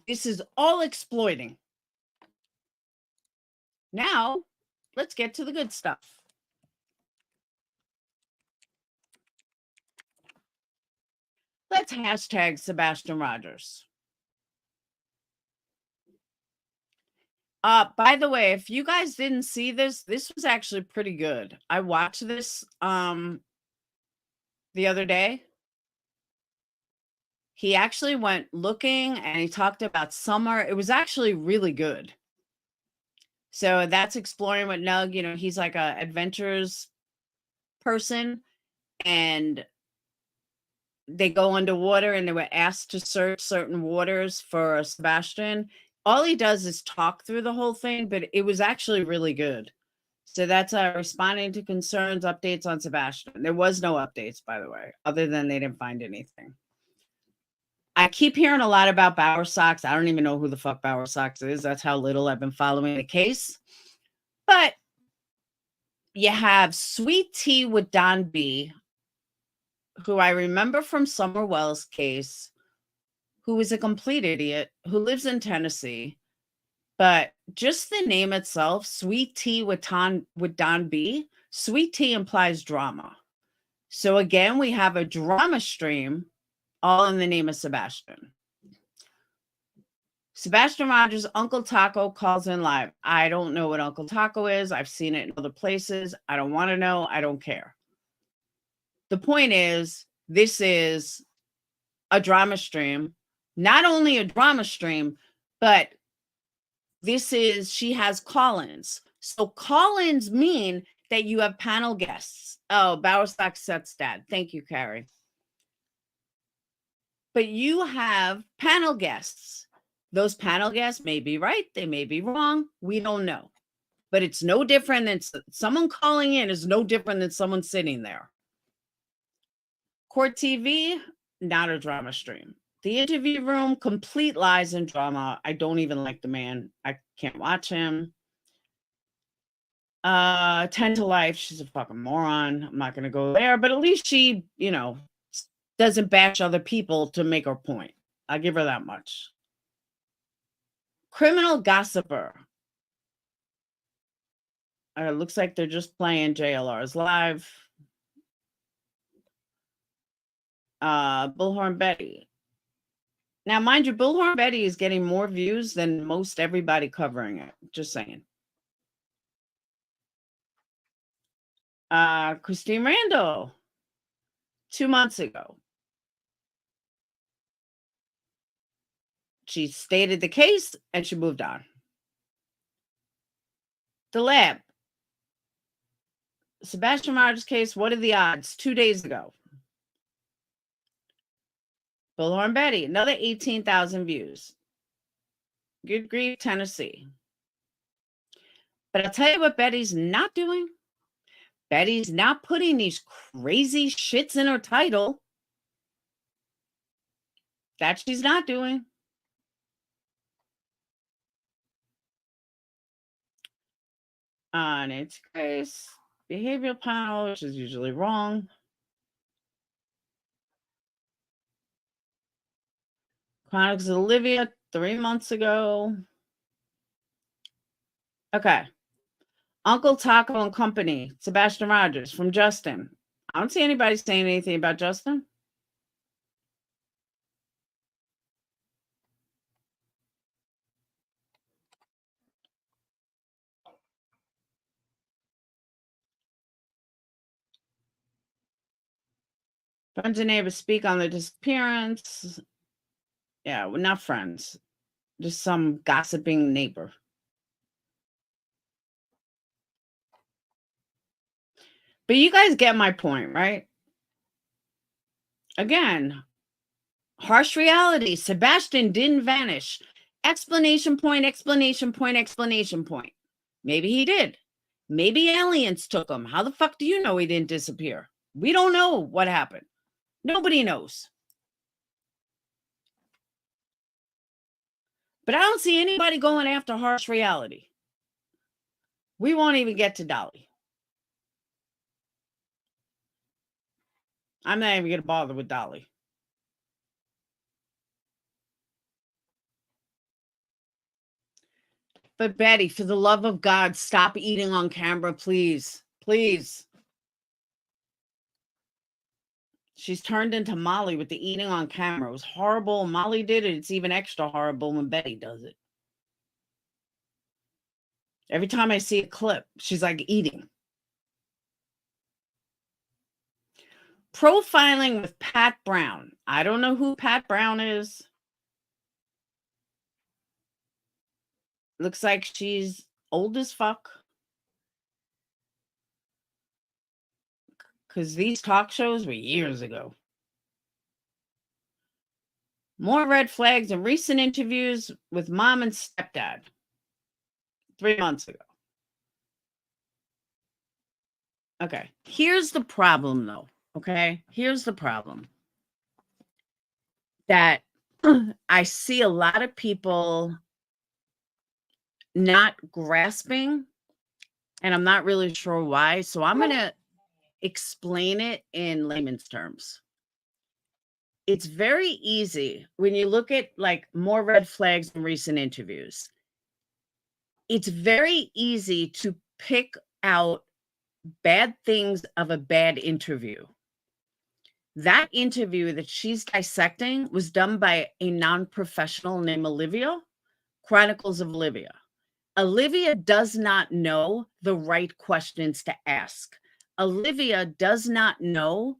This is all exploiting. Now, let's get to the good stuff. Let's hashtag Sebastian Rogers. By the way, if you guys didn't see this was actually pretty good. I watched this the other day. He actually went looking and he talked about summer. It was actually really good. So that's exploring what Nug, you know, he's like a adventures person, and they go underwater and they were asked to search certain waters for Sebastian. All he does is talk through the whole thing, but it was actually really good. So that's responding to concerns, updates on Sebastian. There was no updates, by the way, other than they didn't find anything. I keep hearing a lot about Bauer Sox. I don't even know who the fuck Bauer Sox is. That's how little I've been following the case. But you have Sweet Tea with Don B, who I remember from Summer Wells' case, who is a complete idiot, who lives in Tennessee. But just the name itself, Sweet Tea with Don B, Sweet Tea implies drama. So again, we have a drama stream, all in the name of Sebastian. Sebastian Rogers' Uncle Taco calls in live. I don't know what Uncle Taco is. I've seen it in other places. I don't want to know. I don't care. The point is, this is a drama stream. Not only a drama stream, but she has call-ins. So call-ins mean that you have panel guests. Oh, Bowerstock Seth's dad. Thank you, Carrie. But you have panel guests. Those panel guests may be right. They may be wrong. We don't know. But it's no different than someone calling in is no different than someone sitting there. Court TV, not a drama stream. The Interview Room, complete lies and drama. I don't even like the man. I can't watch him. 10 to Life, she's a fucking moron. I'm not going to go there. But at least she, you know, doesn't bash other people to make her point. I'll give her that much. Criminal Gossiper. It looks like they're just playing JLR's live. Bullhorn Betty. Now, mind you, Bullhorn Betty is getting more views than most everybody covering it. Just saying. Christine Randall. 2 months ago. She stated the case and she moved on. The Lab. Sebastian Rogers case, what are the odds? 2 days ago. Bullhorn Betty, another 18,000 views. Good grief, Tennessee. But I'll tell you what Betty's not doing. Betty's not putting these crazy shits in her title. That she's not doing. On its case. behavioral panel, which is usually wrong. Chronicles of Olivia 3 months ago. Okay. Uncle Taco and Company, Sebastian Rogers from Justin. I don't see anybody saying anything about Justin. Friends and neighbors speak on the disappearance. Yeah, we're not friends. Just some gossiping neighbor. But you guys get my point, right? Again, harsh reality. Sebastian didn't vanish. Explanation point, explanation point, explanation point. Maybe he did. Maybe aliens took him. How the fuck do you know he didn't disappear? We don't know what happened. Nobody knows. But I don't see anybody going after harsh reality. We won't even get to Dolly. I'm not even going to bother with Dolly. But Betty, for the love of God, stop eating on camera, please. Please. She's turned into Molly with the eating on camera. It was horrible. Molly did it. It's even extra horrible when Betty does it. Every time I see a clip, she's like eating. Profiling with Pat Brown. I don't know who Pat Brown is. Looks like she's old as fuck. Because these talk shows were years ago. More red flags in recent interviews with mom and stepdad. 3 months ago. Okay. Here's the problem, though. Okay. Here's the problem. That I see a lot of people not grasping, and I'm not really sure why. So I'm going to explain it in layman's terms. It's very easy when you look at like more red flags in recent interviews. It's very easy to pick out bad things of a bad interview. That interview that she's dissecting was done by a non-professional named Olivia, Chronicles of Olivia. Olivia does not know the right questions to ask. Olivia does not know,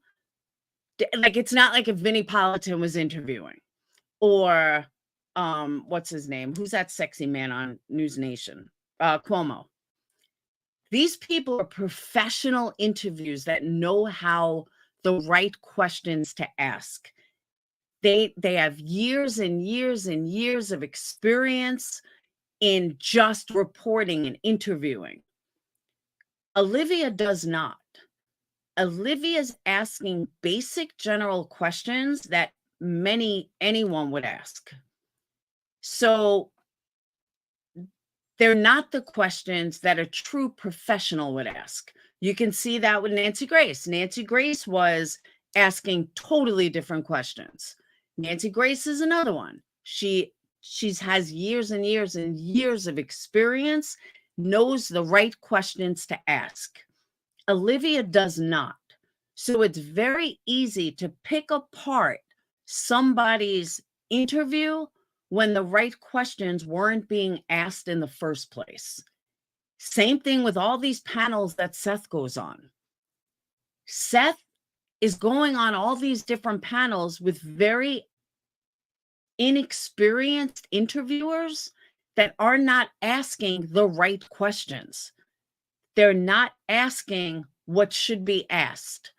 like, it's not like if Vinnie Politan was interviewing or what's his name? Who's that sexy man on News Nation? Cuomo. These people are professional interviews that know how the right questions to ask. They have years and years and years of experience in just reporting and interviewing. Olivia does not. Olivia's asking basic general questions that anyone would ask. So they're not the questions that a true professional would ask. You can see that with Nancy Grace. Nancy Grace was asking totally different questions. Nancy Grace is another one. She has years and years and years of experience, knows the right questions to ask. Olivia does not. So it's very easy to pick apart somebody's interview when the right questions weren't being asked in the first place. Same thing with all these panels that Seth goes on. Seth is going on all these different panels with very inexperienced interviewers that are not asking the right questions. They're not asking what should be asked.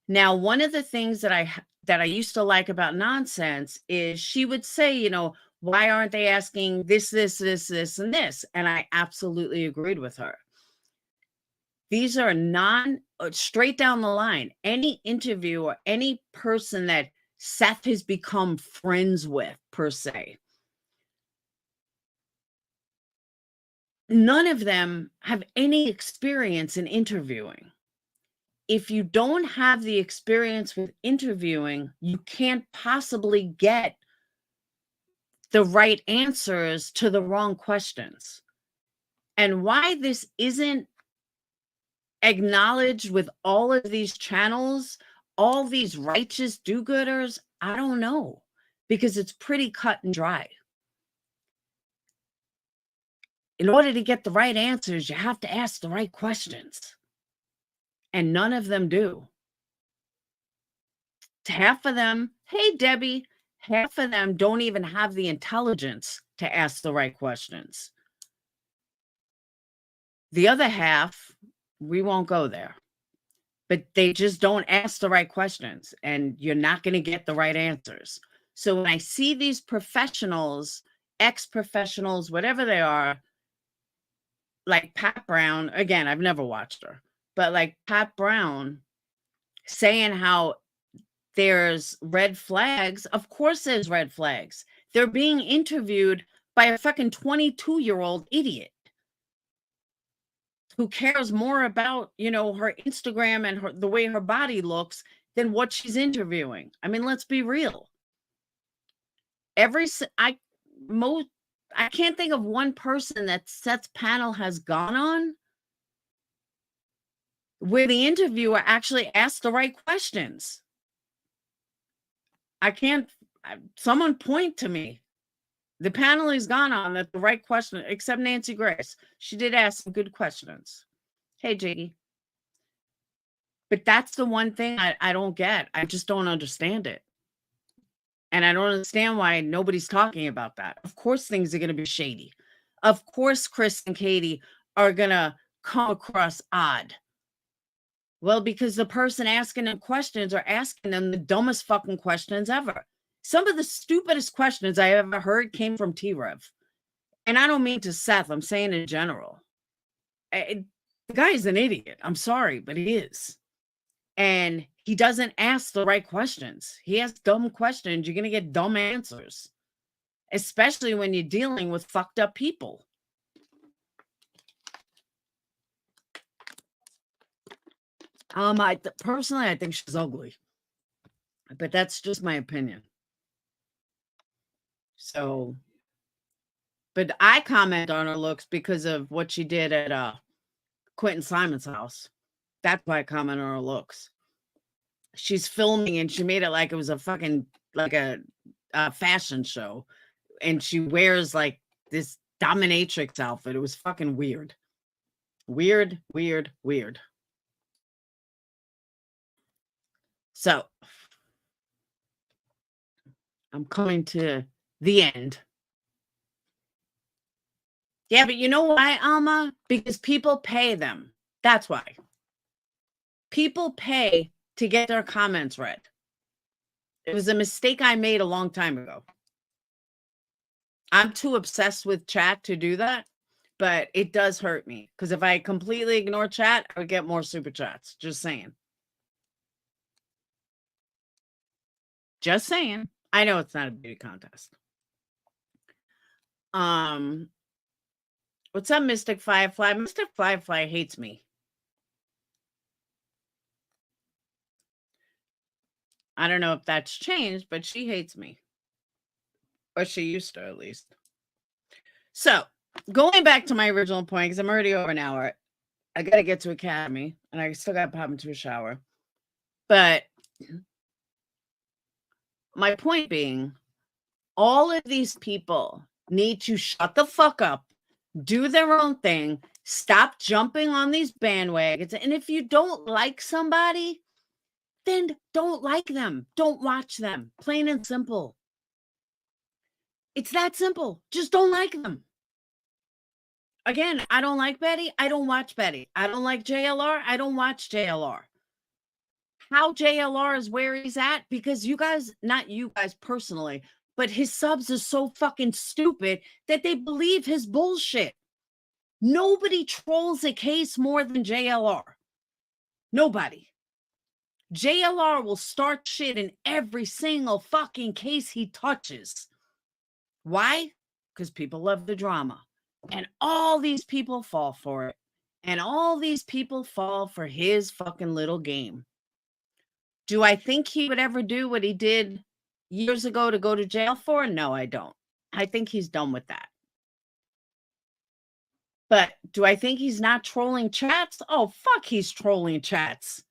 Now, one of the things that I used to like about Nonsense is she would say, you know, why aren't they asking this, this, this, this, and this? And I absolutely agreed with her. These are straight down the line. Any interview or any person that Seth has become friends with, per se, none of them have any experience in interviewing. If you don't have the experience with interviewing, you can't possibly get the right answers to the wrong questions. And why this isn't acknowledged with all of these channels, all these righteous do-gooders, I don't know, because it's pretty cut and dry. In order to get the right answers, you have to ask the right questions. And none of them do. Half of them, hey, Debbie, half of them don't even have the intelligence to ask the right questions. The other half, we won't go there. But they just don't ask the right questions, and you're not going to get the right answers. So when I see these professionals, ex-professionals, whatever they are, like Pat Brown, again, I've never watched her, but like Pat Brown saying how there's red flags. Of course there's red flags. They're being interviewed by a fucking 22-year-old idiot who cares more about, you know, her Instagram and the way her body looks than what she's interviewing. I mean, let's be real. I can't think of one person that Seth's panel has gone on where the interviewer actually asked the right questions. Someone point to me. The panel has gone on that the right question, except Nancy Grace. She did ask some good questions. Hey, JD. But that's the one thing I don't get. I just don't understand it. And I don't understand why nobody's talking about that. Of course, things are going to be shady. Of course, Chris and Katie are going to come across odd. Well, because the person asking them questions are asking them the dumbest fucking questions ever. Some of the stupidest questions I ever heard came from T-Rev. And I don't mean to Seth. I'm saying in general. The guy's an idiot. I'm sorry, but he is. And he doesn't ask the right questions. He asks dumb questions. You're going to get dumb answers, especially when you're dealing with fucked up people. Personally, I think she's ugly, but that's just my opinion. So, but I comment on her looks because of what she did at Quentin Simon's house. That's why I comment on her looks. She's filming and she made it like it was a fucking, like a fashion show. And she wears like this dominatrix outfit. It was fucking weird. Weird, weird, weird. So I'm coming to the end. Yeah, but you know why, Alma? Because people pay them. That's why. People pay to get their comments read. It was a mistake I made a long time ago. I'm too obsessed with chat to do that, but it does hurt me. Because if I completely ignore chat, I would get more super chats. Just saying. Just saying. I know it's not a beauty contest. What's up, Mystic Firefly? Mystic Firefly hates me. I don't know if that's changed, but she hates me. Or she used to, at least. So, going back to my original point, because I'm already over an hour. I got to get to Academy, and I still got to pop into a shower. But my point being, all of these people need to shut the fuck up, do their own thing, stop jumping on these bandwagons. And if you don't like somebody, then don't like them. Don't watch them. Plain and simple. It's that simple. Just don't like them. Again, I don't like Betty. I don't watch Betty. I don't like JLR. I don't watch JLR. How JLR is where he's at? Because you guys, not you guys personally, but his subs are so fucking stupid that they believe his bullshit. Nobody trolls a case more than JLR. Nobody. JLR will start shit in every single fucking case he touches. Why? Because people love the drama. And all these people fall for it. And all these people fall for his fucking little game. Do I think he would ever do what he did years ago to go to jail for? No, I don't. I think he's done with that. But do I think he's not trolling chats? Oh, fuck, he's trolling chats.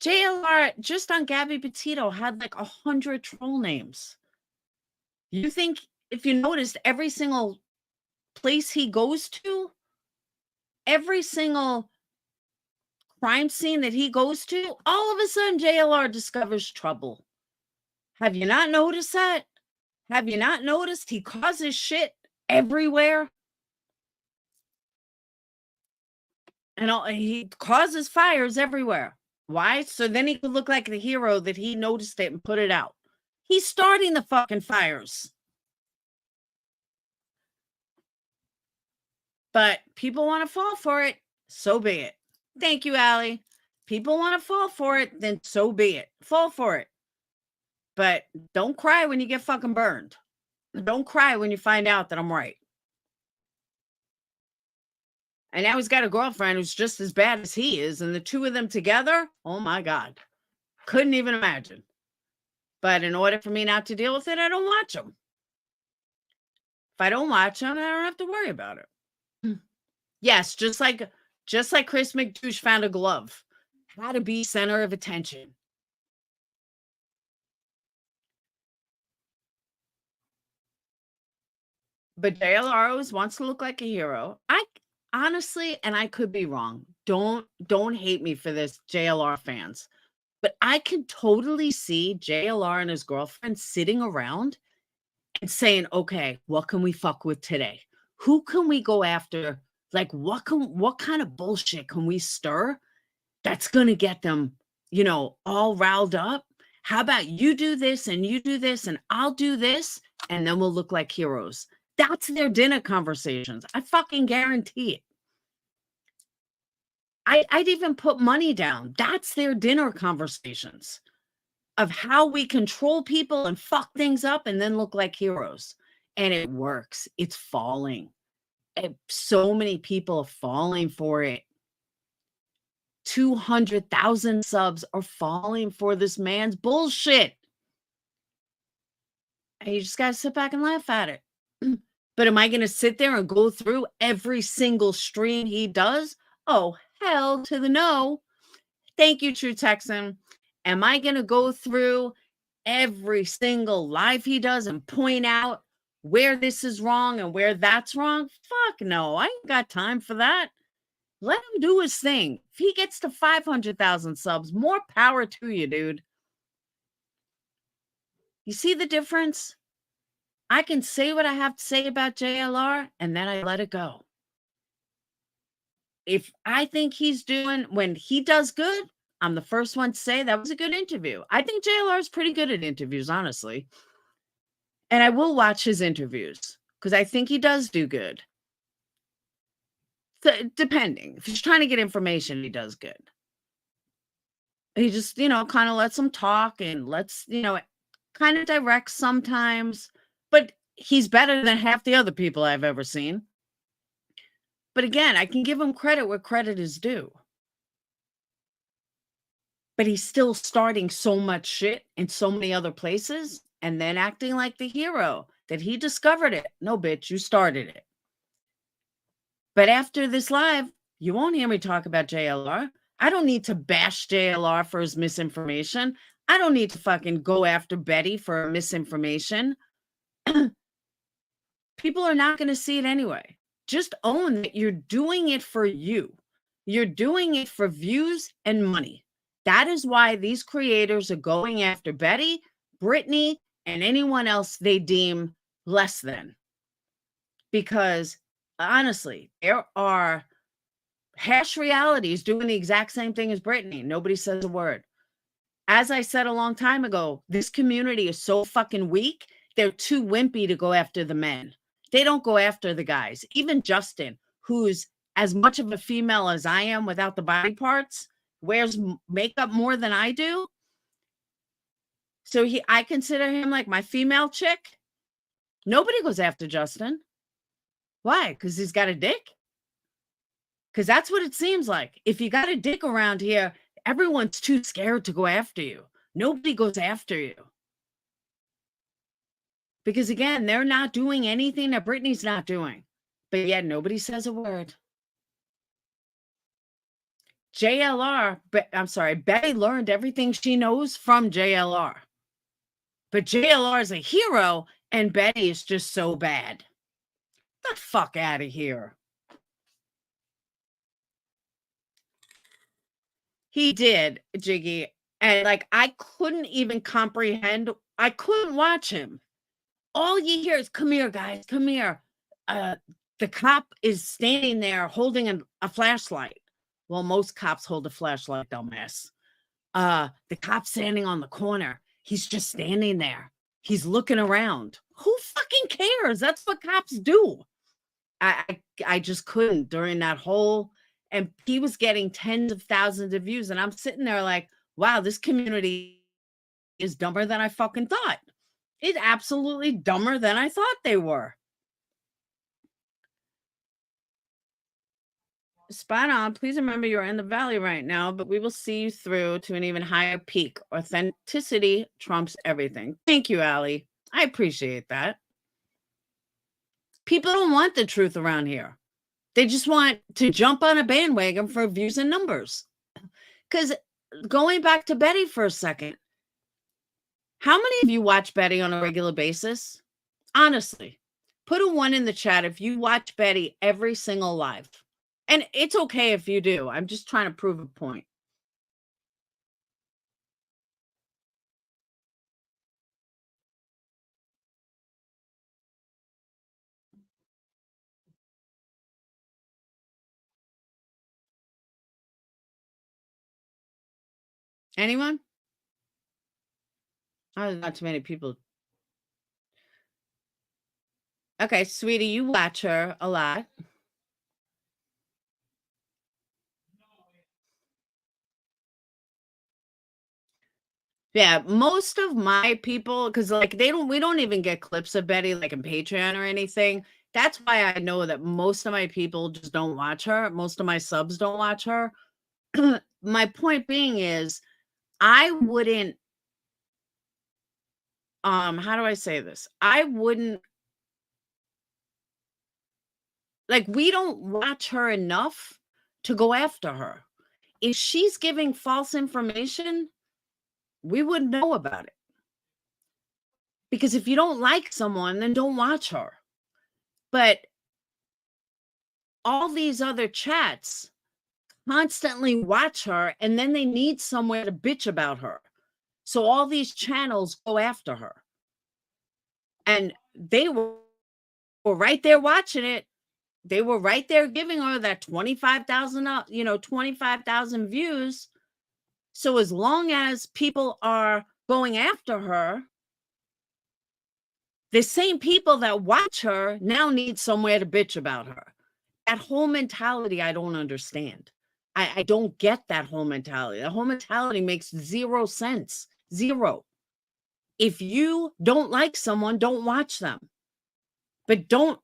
JLR, just on Gabby Petito, had like 100 troll names. You think, if you noticed, every single place he goes to, every single crime scene that he goes to, all of a sudden JLR discovers trouble. Have you not noticed that? Have you not noticed he causes shit everywhere? And he causes fires everywhere. Why? So then he could look like the hero that he noticed it and put it out. He's starting the fucking fires. But people want to fall for it. So be it. Thank you, Allie. People want to fall for it, then so be it. Fall for it. But don't cry when you get fucking burned. Don't cry when you find out that I'm right. And now he's got a girlfriend who's just as bad as he is. And the two of them together, oh my God. Couldn't even imagine. But in order for me not to deal with it, I don't watch them. If I don't watch them, I don't have to worry about it. Yes, just like Chris McDouche found a glove. How to be center of attention. But JLR always wants to look like a hero. I honestly, and I could be wrong. Don't hate me for this, JLR fans. But I can totally see JLR and his girlfriend sitting around and saying, okay, what can we fuck with today? Who can we go after? Like, what kind of bullshit can we stir that's going to get them, all riled up? How about you do this and you do this and I'll do this and then we'll look like heroes. That's their dinner conversations. I fucking guarantee it. I'd even put money down. That's their dinner conversations of how we control people and fuck things up and then look like heroes. And it works. It's falling. So many people are falling for it. 200,000 subs are falling for this man's bullshit. And you just got to sit back and laugh at it. But am I going to sit there and go through every single stream he does? Oh, hell to the no. Thank you, True Texan. Am I going to go through every single live he does and point out where this is wrong and where that's wrong? Fuck no. I ain't got time for that. Let him do his thing. If he gets to 500,000 subs, more power to you, dude. You see the difference? I can say what I have to say about JLR, and then I let it go. If I think he's doing, when he does good, I'm the first one to say that was a good interview. I think JLR is pretty good at interviews, honestly. And I will watch his interviews because I think he does do good. So, depending. If he's trying to get information, he does good. He just, kind of lets him talk and lets, kind of direct sometimes. But he's better than half the other people I've ever seen. But again, I can give him credit where credit is due. But he's still starting so much shit in so many other places and then acting like the hero that he discovered it. No, bitch, you started it. But after this live, you won't hear me talk about JLR. I don't need to bash JLR for his misinformation. I don't need to fucking go after Betty for misinformation. People are not going to see it anyway. Just own that you're doing it for you. You're doing it for views and money. That is why these creators are going after Betty, Brittany, and anyone else they deem less than. Because honestly, there are Hash Realities doing the exact same thing as Brittany. Nobody says a word. As I said a long time ago, this community is so fucking weak. They're too wimpy to go after the men. They don't go after the guys. Even Justin, who's as much of a female as I am without the body parts, wears makeup more than I do. So I consider him like my female chick. Nobody goes after Justin. Why? Because he's got a dick? Because that's what it seems like. If you got a dick around here, everyone's too scared to go after you. Nobody goes after you. Because again, they're not doing anything that Britney's not doing. But yet nobody says a word. Betty learned everything she knows from JLR. But JLR is a hero and Betty is just so bad. Get the fuck out of here. He did, Jiggy. And like, I couldn't even comprehend. I couldn't watch him. All you hear is, come here, guys, come here. The cop is standing there holding a flashlight. Well, most cops hold a flashlight, dumbass. The cop's standing on the corner. He's just standing there. He's looking around. Who fucking cares? That's what cops do. I just couldn't during that whole, and he was getting tens of thousands of views. And I'm sitting there like, wow, this community is dumber than I fucking thought. It's absolutely dumber than I thought they were. Spot on. Please remember you're in the valley right now, but we will see you through to an even higher peak. Authenticity trumps everything. Thank you, Allie. I appreciate that. People don't want the truth around here. They just want to jump on a bandwagon for views and numbers. Because going back to Betty for a second, how many of you watch Betty on a regular basis? Honestly, put a 1 in the chat if you watch Betty every single live. And it's okay if you do. I'm just trying to prove a point. Anyone? Oh, not too many people. Okay, sweetie, you watch her a lot. Yeah, most of my people, because like we don't even get clips of Betty like in Patreon or anything. That's why I know that most of my people just don't watch her. Most of my subs don't watch her. My point being is, I wouldn't, how do I say this? I wouldn't, like, we don't watch her enough to go after her. If she's giving false information, we wouldn't know about it. Because if you don't like someone, then don't watch her. But all these other chats constantly watch her, and then they need somewhere to bitch about her. So all these channels go after her. And they were right there watching it. They were right there giving her that 25,000, 25,000 views. So as long as people are going after her, the same people that watch her now need somewhere to bitch about her. That whole mentality, I don't understand. I don't get that whole mentality. The whole mentality makes 0 sense. 0. If you don't like someone, don't watch them. But don't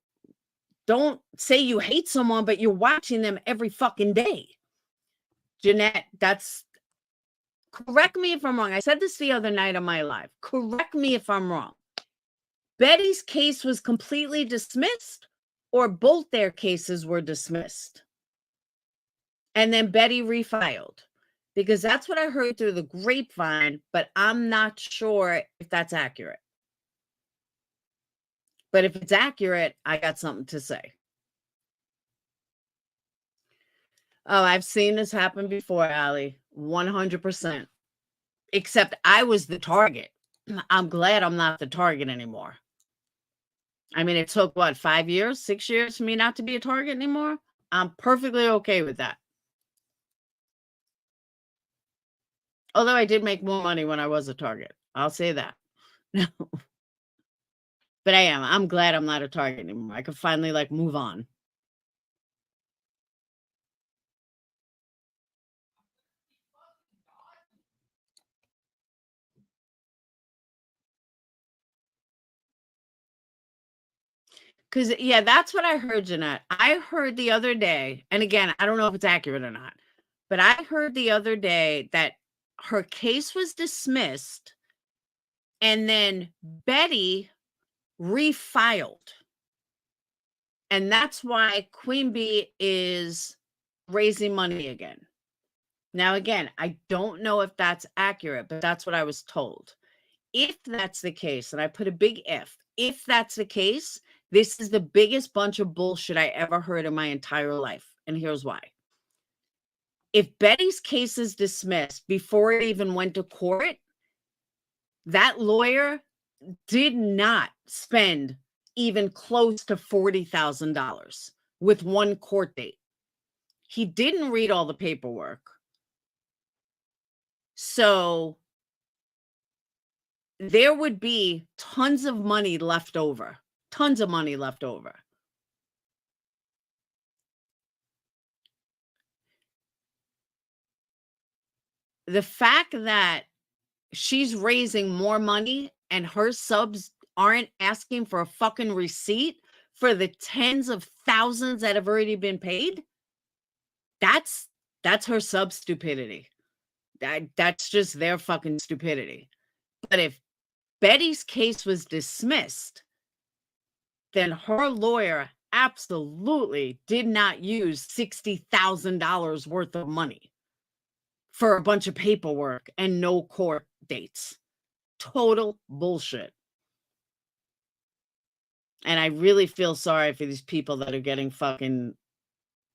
say you hate someone, but you're watching them every fucking day. Jeanette, correct me if I'm wrong. I said this the other night on my live. Correct me if I'm wrong. Betty's case was completely dismissed, or both their cases were dismissed. And then Betty refiled, because that's what I heard through the grapevine, but I'm not sure if that's accurate. But if it's accurate, I got something to say. Oh, I've seen this happen before, Allie. 100%. Except I was the target. I'm glad I'm not the target anymore. I mean, it took, 5 years, 6 years for me not to be a target anymore? I'm perfectly okay with that. Although I did make more money when I was a target. I'll say that. But I'm glad I'm not a target anymore. I could finally move on. Because, yeah, that's what I heard, Jeanette. I heard the other day, and again, I don't know if it's accurate or not, but I heard the other day that her case was dismissed and then Betty refiled. And that's why Queen Bee is raising money again. Now, again, I don't know if that's accurate, but that's what I was told. If that's the case, and I put a big if that's the case, this is the biggest bunch of bullshit I ever heard in my entire life. And here's why. If Betty's case is dismissed before it even went to court, that lawyer did not spend even close to $40,000 with one court date. He didn't read all the paperwork. So there would be tons of money left over. Tons of money left over. The fact that she's raising more money and her subs aren't asking for a fucking receipt for the tens of thousands that have already been paid, that's her sub stupidity. That's just their fucking stupidity. But if Betty's case was dismissed, then her lawyer absolutely did not use $60,000 worth of money for a bunch of paperwork and no court dates. Total bullshit. And I really feel sorry for these people that are getting fucking,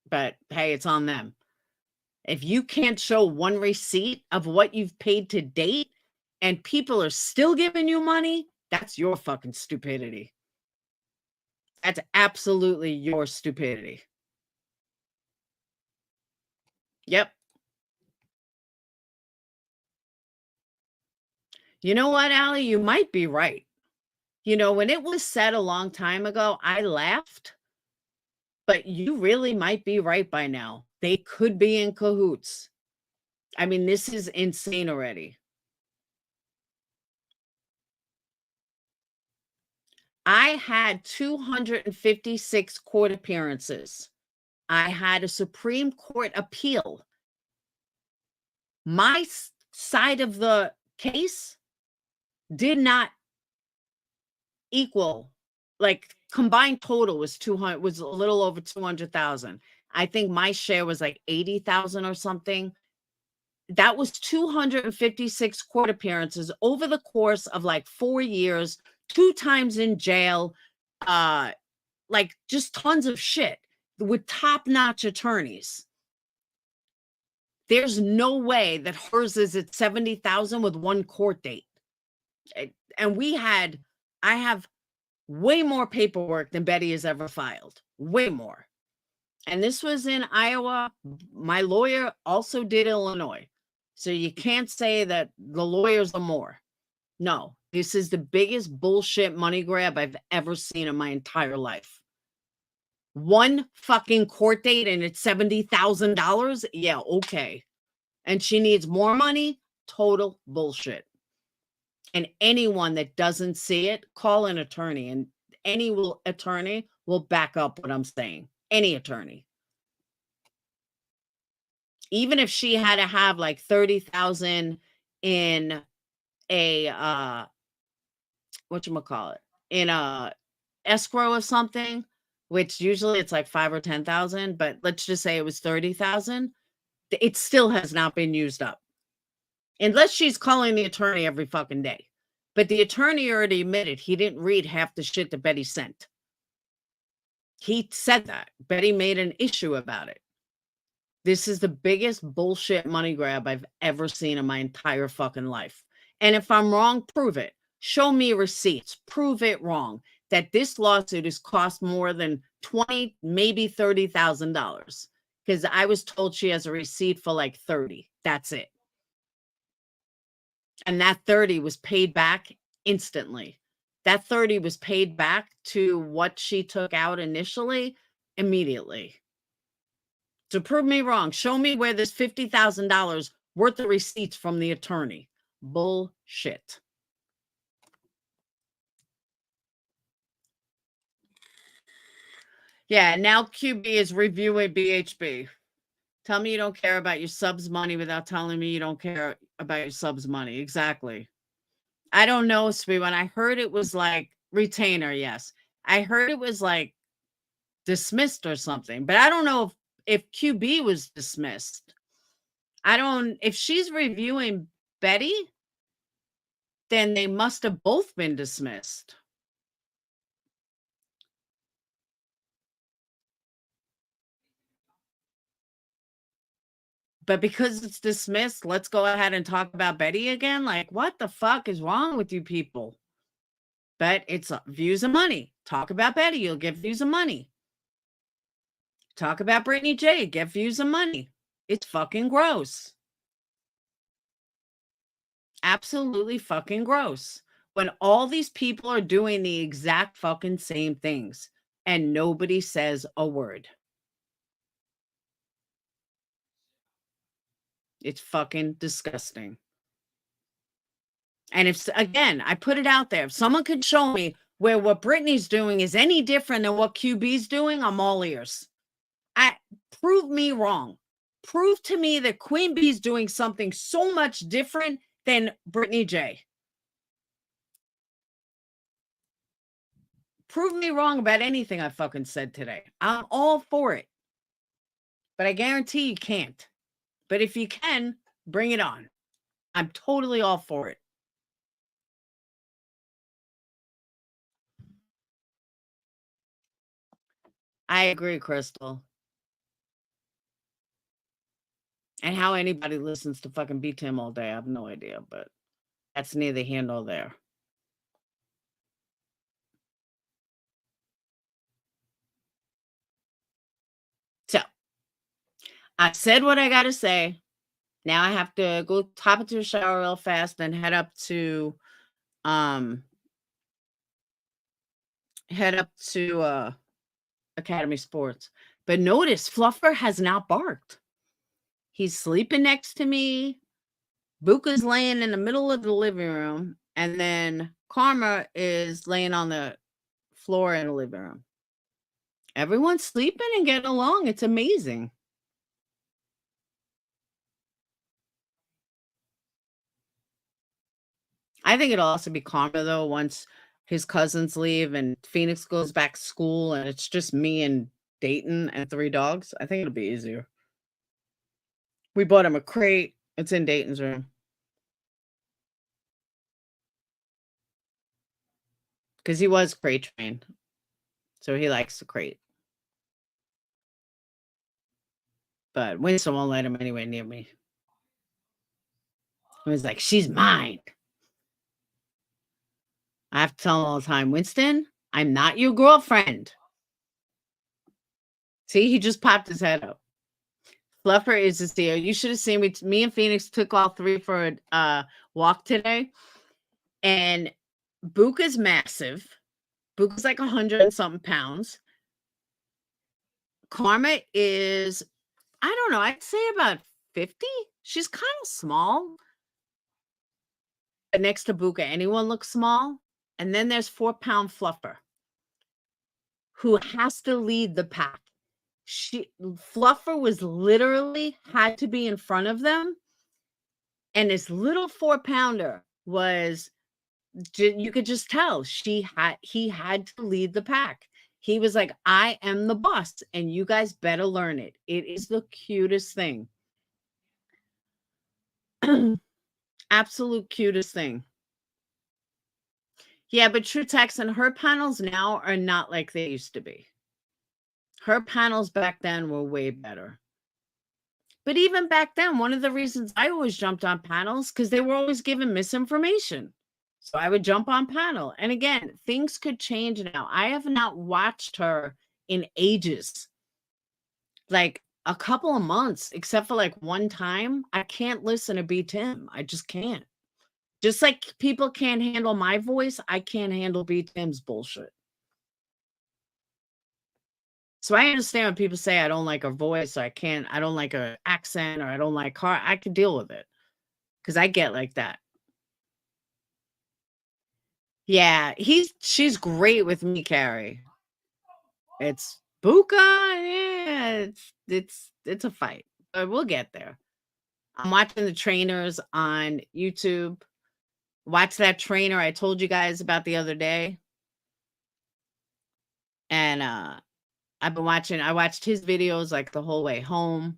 but hey, it's on them. If you can't show one receipt of what you've paid to date and people are still giving you money, that's your fucking stupidity. That's absolutely your stupidity. Yep. You know what, Allie? You might be right. You know, when it was said a long time ago, I laughed. But you really might be right by now. They could be in cahoots. I mean, this is insane already. I had 256 court appearances. I had a Supreme Court appeal. My side of the case did not equal, like, combined total was a little over 200,000. I think my share was like 80,000 or something. That was 256 court appearances over the course of like 4 years, 2 times in jail, like just tons of shit with top-notch attorneys. There's no way that hers is at 70,000 with one court date. And I have way more paperwork than Betty has ever filed. Way more. And this was in Iowa. My lawyer also did Illinois. So you can't say that the lawyers are more. No, this is the biggest bullshit money grab I've ever seen in my entire life. One fucking court date and it's $70,000? Yeah, okay. And she needs more money? Total bullshit. And anyone that doesn't see it, call an attorney, and any attorney will back up what I'm saying. Any attorney. Even if she had to have like 30,000 in a whatchamacallit, in a escrow or something, which usually it's like 5 or 10,000, but let's just say it was 30,000, it still has not been used up. Unless she's calling the attorney every fucking day. But the attorney already admitted he didn't read half the shit that Betty sent. He said that. Betty made an issue about it. This is the biggest bullshit money grab I've ever seen in my entire fucking life. And if I'm wrong, prove it. Show me receipts. Prove it wrong. That this lawsuit has cost more than $20,000, maybe $30,000. Because I was told she has a receipt for like 30. That's it. And that 30 was paid back instantly. That 30 was paid back to what she took out initially, immediately. So prove me wrong. Show me where there's $50,000 worth of receipts from the attorney. Bullshit. Yeah, now QB is reviewing BHB. Tell me you don't care about your subs money without telling me you don't care about your subs money. Exactly. I don't know, Sweet. When I heard it was like retainer, yes. I heard it was like dismissed or something, but I don't know if QB was dismissed. If she's reviewing Betty, then they must have both been dismissed. But because it's dismissed, let's go ahead and talk about Betty again. Like, what the fuck is wrong with you people? But it's views and money. Talk about Betty, you'll get views and money. Talk about Brittany J, get views and money. It's fucking gross. Absolutely fucking gross. When all these people are doing the exact fucking same things and nobody says a word. It's fucking disgusting. And if, again, I put it out there, if someone could show me where what Brittany's doing is any different than what QB's doing, I'm all ears. Prove me wrong. Prove to me that Queen Bee's doing something so much different than Brittany J. Prove me wrong about anything I fucking said today. I'm all for it. But I guarantee you can't. But if you can, bring it on. I'm totally all for it. I agree, Crystal. And how anybody listens to fucking beat him all day, I have no idea, but that's neither here nor there. So, I said what I got to say. Now I have to go hop into a shower real fast and head up to Academy Sports. But notice Fluffer has not barked. He's sleeping next to me. Buka's laying in the middle of the living room, and then Karma is laying on the floor in the living room. Everyone's sleeping and getting along. It's amazing. I think it'll also be Karma, though, once his cousins leave and Phoenix goes back to school and it's just me and Dayton and 3 dogs. I think it'll be easier. We bought him a crate. It's in Dayton's room. Because he was crate trained. So he likes the crate. But Winston won't let him anywhere near me. He was like, she's mine. I have to tell him all the time, Winston, I'm not your girlfriend. See, he just popped his head up. Fluffer is this deal. You should have seen me and Phoenix took all 3 for a walk today. And Buka's massive. Buka's like 100 and something pounds. Karma is, I don't know, I'd say about 50. She's kind of small. But next to Buka, anyone looks small. And then there's 4-pound Fluffer, who has to lead the pack. Fluffer was literally had to be in front of them. And this little 4-pounder was, you could just tell he had to lead the pack. He was like, I am the boss and you guys better learn it. It is the cutest thing. Absolute cutest thing. Yeah, but True Text and her panels now are not like they used to be. Her panels back then were way better. But even back then, one of the reasons I always jumped on panels, because they were always given misinformation. So I would jump on panel. And again, things could change now. I have not watched her in ages. Like a couple of months, except for like one time. I can't listen to B Tim. I just can't. Just like people can't handle my voice, I can't handle B Tim's bullshit. So I understand when people say I don't like her voice, or I don't like her accent, or I don't like her. I can deal with it because I get like that. Yeah, she's great with me, Carrie. It's Buka, yeah, it's a fight, but we'll get there. I'm watching the trainers on YouTube. Watch that trainer I told you guys about the other day. And I watched his videos like the whole way home.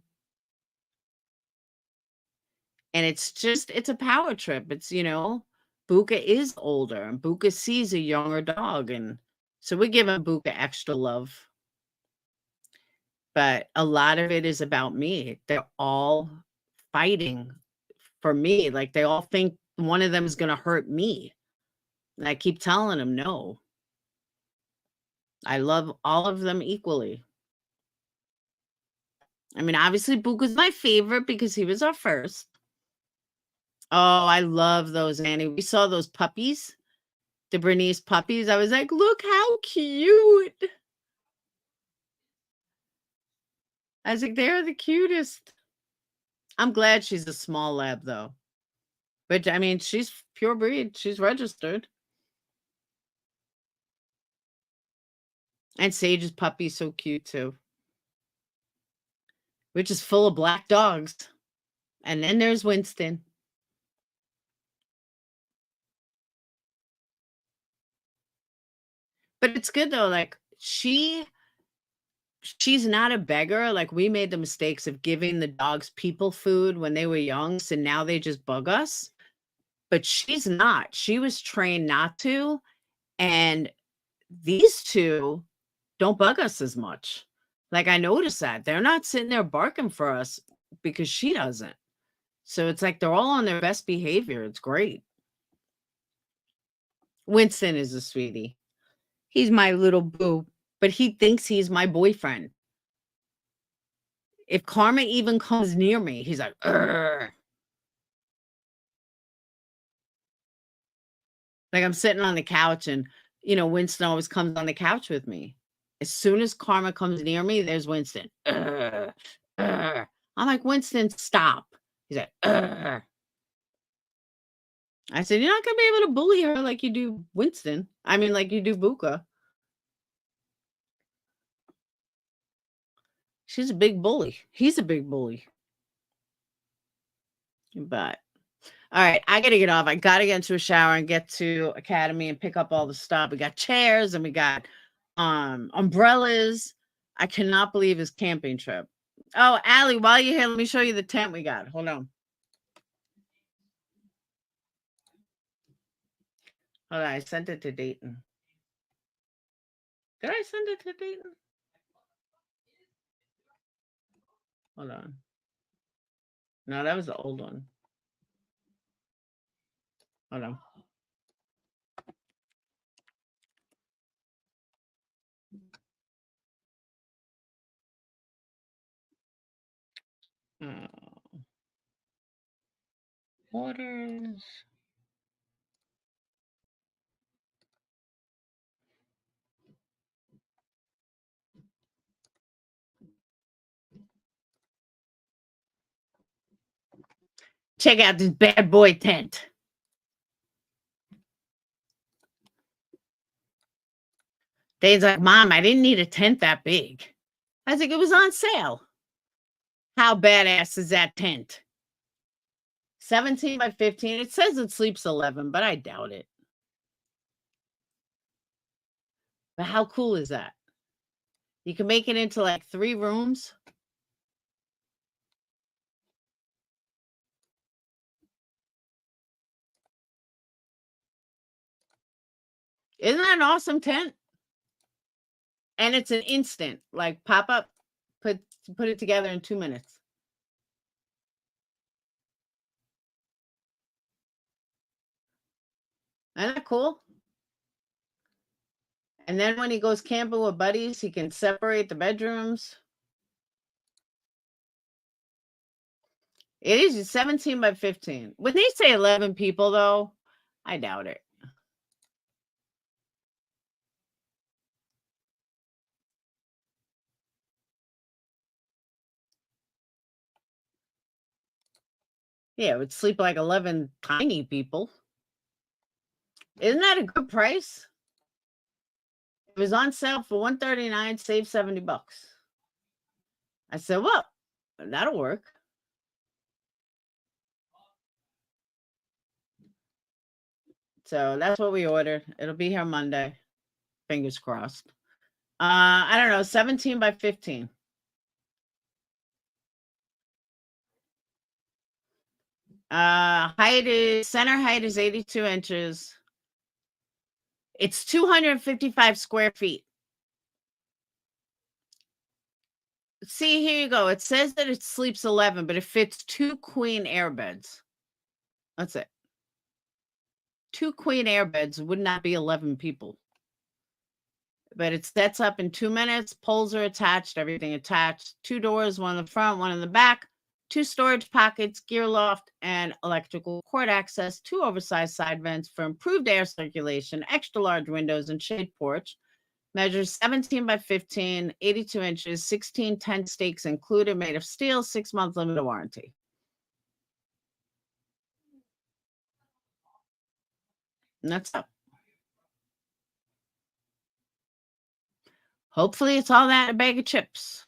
And it's a power trip. It's, Buka is older and Buka sees a younger dog. And so we're giving Buka extra love. But a lot of it is about me. They're all fighting for me. Like they all think one of them is going to hurt me. And I keep telling them, no, I love all of them equally. I mean, obviously Buka's my favorite because he was our first. Oh, I love those, Annie. We saw those puppies, the Bernese puppies. I was like, look how cute. I was like, they're the cutest. I'm glad she's a small lab, though. But, I mean, she's pure breed. She's registered. And Sage's puppy's so cute, too. Which is full of black dogs. And then there's Winston. But it's good, though. Like, she's not a beggar. Like, we made the mistakes of giving the dogs people food when they were young, so now they just bug us. But she's not. She was trained not to, and these two don't bug us as much. Like, I noticed that. They're not sitting there barking for us because she doesn't. So it's like they're all on their best behavior. It's great. Winston is a sweetie. He's my little boo, but he thinks he's my boyfriend. If Karma even comes near me, he's like, "Urgh." Like I'm sitting on the couch and, Winston always comes on the couch with me. As soon as Karma comes near me, there's Winston. "Urgh, urgh." I'm like, Winston, stop. He's like, "Urgh." I said, you're not going to be able to bully her like you do Winston. I mean, like you do Buka. She's a big bully. He's a big bully. But, all right, I got to get off. I got to get into a shower and get to Academy and pick up all the stuff. We got chairs and we got umbrellas. I cannot believe his camping trip. Oh, Allie, while you're here, let me show you the tent we got. Hold on. Hold on, I sent it to Dayton. Did I send it to Dayton? Hold on. No, that was the old one. Hold on. Orders. Check out this bad boy tent. Dave's like, Mom, I didn't need a tent that big. I was like, it was on sale. How badass is that tent? 17 by 15. It says it sleeps 11, but I doubt it. But how cool is that? You can make it into like 3 rooms. Isn't that an awesome tent? And it's an instant, like pop up, put it together in 2 minutes. Isn't that cool? And then when he goes camping with buddies, he can separate the bedrooms. It is 17 by 15. When they say 11 people, though, I doubt it. Yeah, it would sleep like 11 tiny people. Isn't that a good price? It was on sale for $139, save $70. I said, well, that'll work. So that's what we ordered. It'll be here Monday. Fingers crossed. I don't know, 17 by 15. Center height is 82 inches. It's 255 square feet. See, here you go. It says that it sleeps 11, but it fits 2 queen air beds. That's it. 2 queen air beds would not be 11 people. But it sets up in 2 minutes. Poles are attached, everything attached. 2 doors, one in the front, one in the back. 2 storage pockets, gear loft, and electrical cord access. 2 oversized side vents for improved air circulation. Extra large windows and shade porch. Measures 17 by 15, 82 inches, 16 tent stakes included, made of steel, 6-month limited warranty. And that's up. Hopefully it's all that in a bag of chips.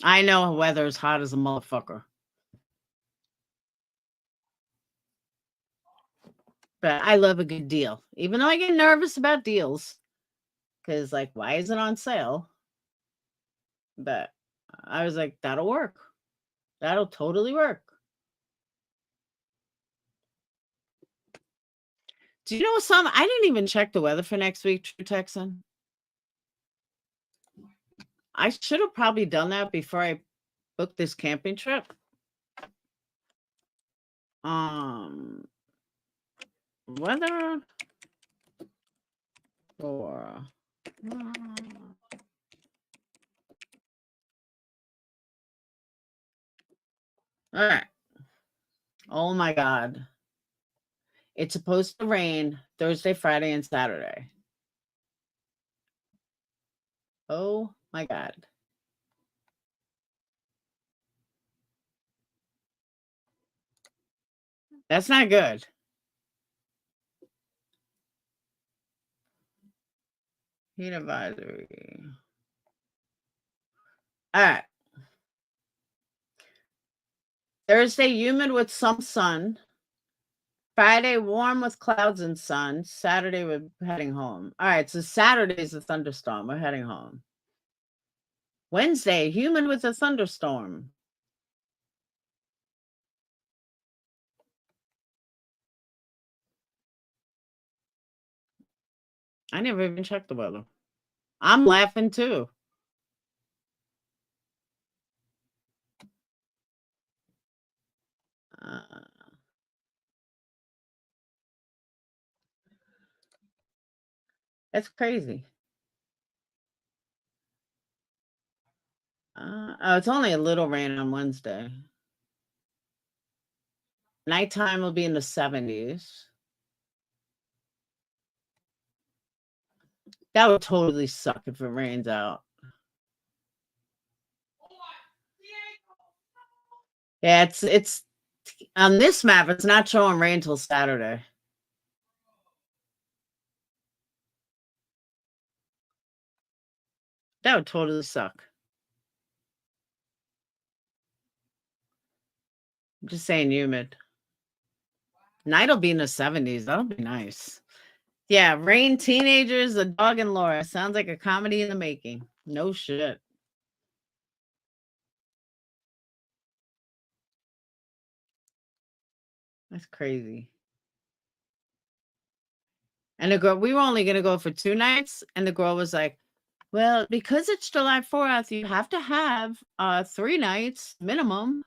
I know weather is hot as a motherfucker. But I love a good deal. Even though I get nervous about deals. Because, like, why is it on sale? But I was like, that'll work. That'll totally work. Do you know something? I didn't even check the weather for next week, True Texan. I should have probably done that before I booked this camping trip. Weather for all right. Oh my God. It's supposed to rain Thursday, Friday, and Saturday. Oh my God. That's not good. Heat advisory. All right. Thursday, humid with some sun. Friday, warm with clouds and sun. Saturday, we're heading home. All right, so Saturday's a thunderstorm. We're heading home. Wednesday, humid with a thunderstorm. I never even checked the weather. I'm laughing too. That's crazy. Oh, it's only a little rain on Wednesday. Nighttime will be in the 70s. That would totally suck if it rains out. Yeah, it's on this map, it's not showing rain till Saturday. That would totally suck. I'm just saying humid. Night will be in the 70s. That'll be nice. Yeah, rain, teenagers, a dog, and Laura. Sounds like a comedy in the making. No shit. That's crazy. And the girl, we were only going to go for 2 nights. And the girl was like, well, because it's July 4th, you have to have 3 nights minimum.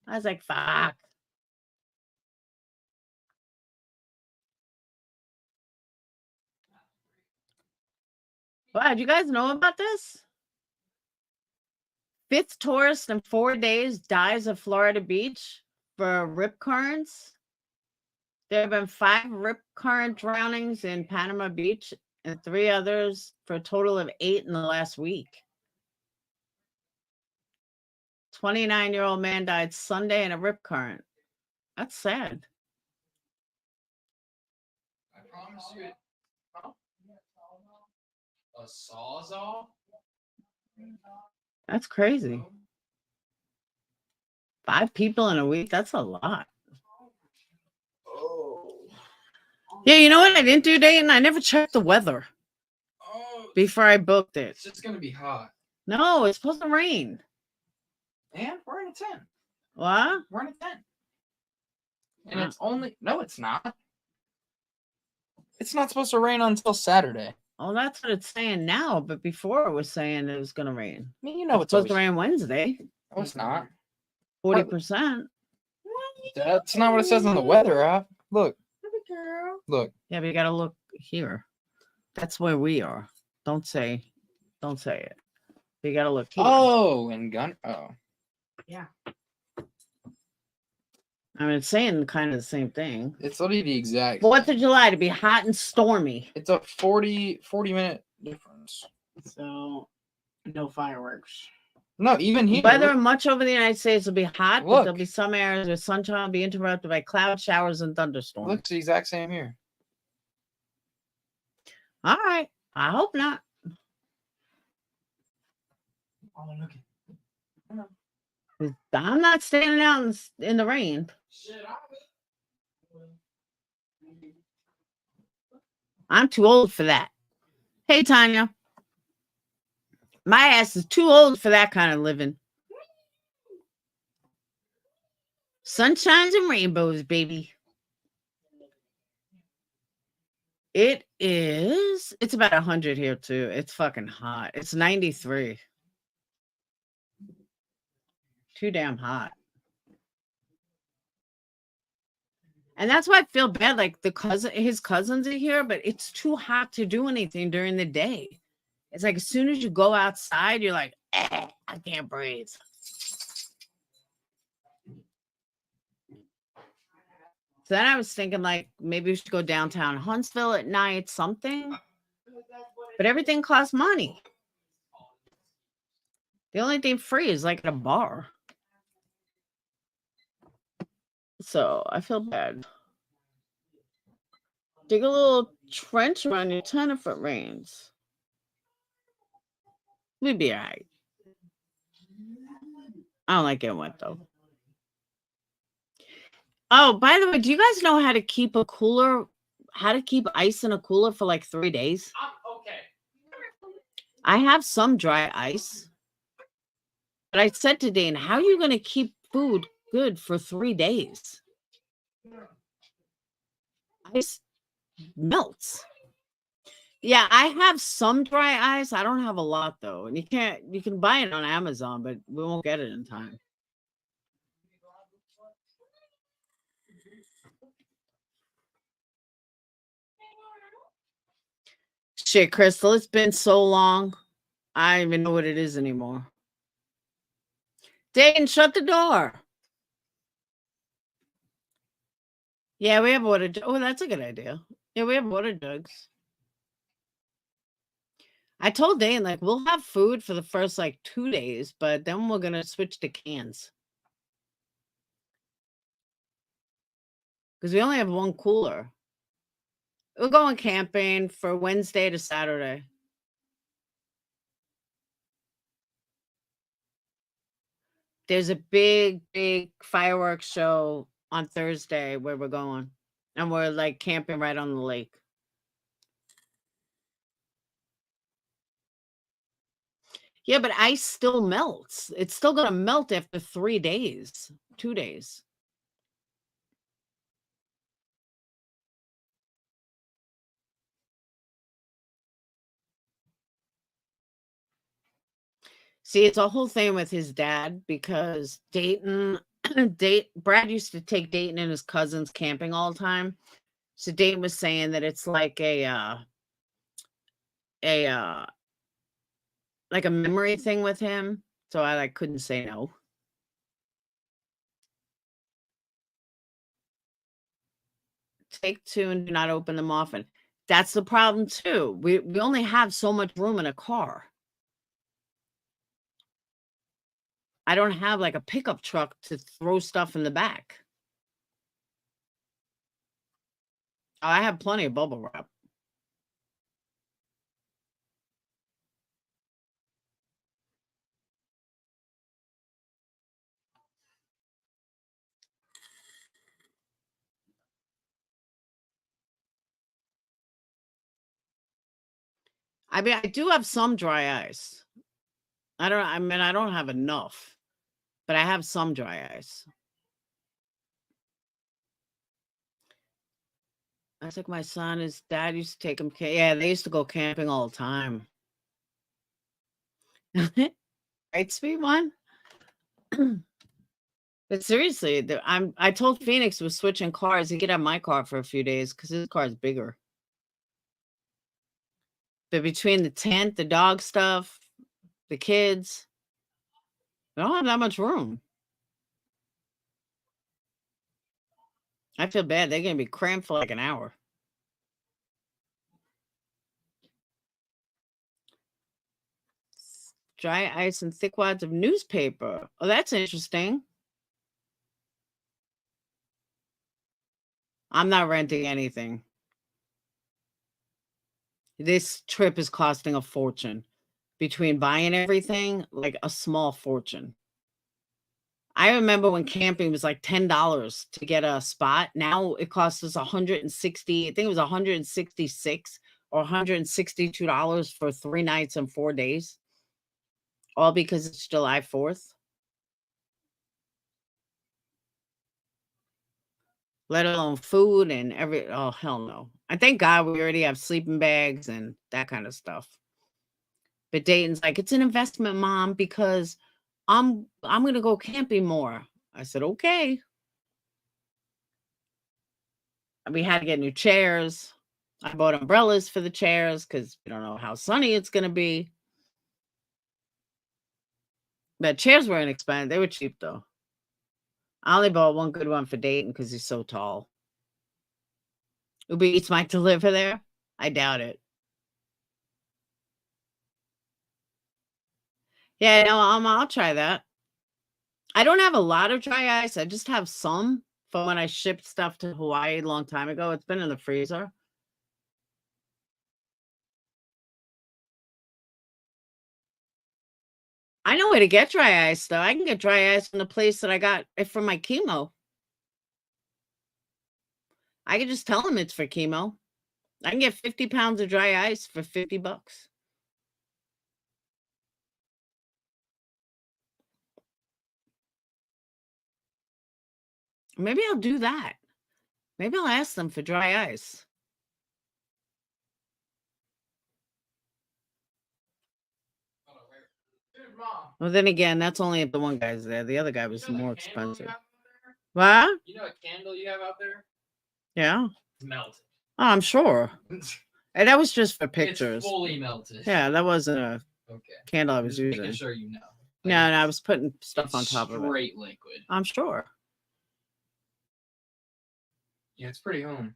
I was like, fuck. Wow, did you guys know about this? 5th tourist in 4 days dies at Florida Beach for rip currents. There have been 5 rip current drownings in Panama Beach and 3 others for a total of 8 in the last week. 29-year-old man died Sunday in a rip current. That's sad. I promise you, A sawzall? That's crazy. 5 people in a week. That's a lot. Oh. Yeah, you know what I didn't do, Dayton? I never checked the weather Oh. before I booked it. It's just gonna be hot. No, it's supposed to rain. And we're in a 10. What? We're in a 10. And it's only... No, it's not. It's not supposed to rain until Saturday. Oh, that's what it's saying now. But before it was saying it was going to rain. I mean, you know It's supposed to rain Wednesday. No, it's not. 40%. That's not what it says on the weather app. Look. Look. Yeah, but you got to look here. That's where we are. Don't say it. You got to look here. Oh, and gun. Oh. Yeah. I mean, it's saying kind of the same thing. It's literally the exact. 4th of July to be hot and stormy. It's a 40-minute difference. So, no fireworks. No, even here. Weather much over the United States will be hot, but Look. there'll be some areas where sunshine will be interrupted by cloud showers and thunderstorms. Looks the exact same here. All right. I hope not. Oh, look at. I'm not standing out in the rain. I'm too old for that. Hey, Tanya. My ass is too old for that kind of living. Sunshines and rainbows, baby. It's about 100 here, too. It's fucking hot. It's 93. Too damn hot. And that's why I feel bad. Like his cousins are here, but it's too hot to do anything during the day. It's like as soon as you go outside, you're like, I can't breathe. So then I was thinking like maybe we should go downtown Huntsville at night, something. But everything costs money. The only thing free is like at a bar. So I feel bad. Dig a little trench around your 10-foot range. We'd be all right. I don't like getting wet though. Oh, by the way, do you guys know how to keep ice in a cooler for like 3 days? Okay. I have some dry ice. But I said to Dane, how are you going to keep food good for 3 days? Ice melts. Yeah, I have some dry ice. I don't have a lot though. And you can buy it on Amazon, but we won't get it in time. Shit, Crystal, it's been so long. I don't even know what it is anymore. Dane, shut the door. Yeah, we have water. Oh, that's a good idea. Yeah, we have water jugs. I told Dane, like, we'll have food for the first, like, 2 days, but then we're going to switch to cans. Because we only have one cooler. We're going camping for Wednesday to Saturday. There's a big fireworks show on Thursday where we're going. And we're, like, camping right on the lake. Yeah, but ice still melts. It's still going to melt after 3 days, 2 days. See, it's a whole thing with his dad because Brad used to take Dayton and his cousins camping all the time. So Dayton was saying that it's like a memory thing with him. So I couldn't say no. Take 2 and do not open them often. That's the problem too. We only have so much room in a car. I don't have like a pickup truck to throw stuff in the back. Oh, I have plenty of bubble wrap. I mean, I do have some dry ice. I don't have enough, but I have some dry ice. I took my son, his dad used to take him. Yeah, they used to go camping all the time. Right, sweet one? But seriously, I told Phoenix was switching cars. He could have my car for a few days because his car is bigger. But between the tent, the dog stuff, the kids, we don't have that much room. I feel bad. They're going to be cramped for like an hour. Dry ice and thick wads of newspaper. Oh, that's interesting. I'm not renting anything. This trip is costing a fortune. Between buying everything, like a small fortune. I remember when camping was like $10 to get a spot. Now it costs us 160. I think it was 166 or $162 for 3 nights and 4 days. All because it's July 4th. Let alone food and oh, hell no. I thank God we already have sleeping bags and that kind of stuff. But Dayton's like, it's an investment, Mom, because I'm going to go camping more. I said, okay. We had to get new chairs. I bought umbrellas for the chairs because we don't know how sunny it's going to be. But chairs were inexpensive. They were cheap, though. I only bought one good one for Dayton because he's so tall. Uber Eats might deliver there? I doubt it. Yeah, no, I'll try that. I don't have a lot of dry ice. I just have some from when I shipped stuff to Hawaii a long time ago. It's been in the freezer. I know where to get dry ice, though. I can get dry ice from the place that I got it from my chemo. I can just tell them it's for chemo. I can get 50 pounds of dry ice for $50. Maybe I'll do that. Maybe I'll ask them for dry ice. Well, then again, that's only if the one guy's there. The other guy was more expensive. What? You know what candle you have out there? Yeah. It's melted. Oh, I'm sure. And that was just for pictures. It's fully melted. Yeah, that wasn't a candle I was Just using. making sure you know. No, I was putting stuff on top of it. Straight liquid. I'm sure. Yeah, it's pretty home.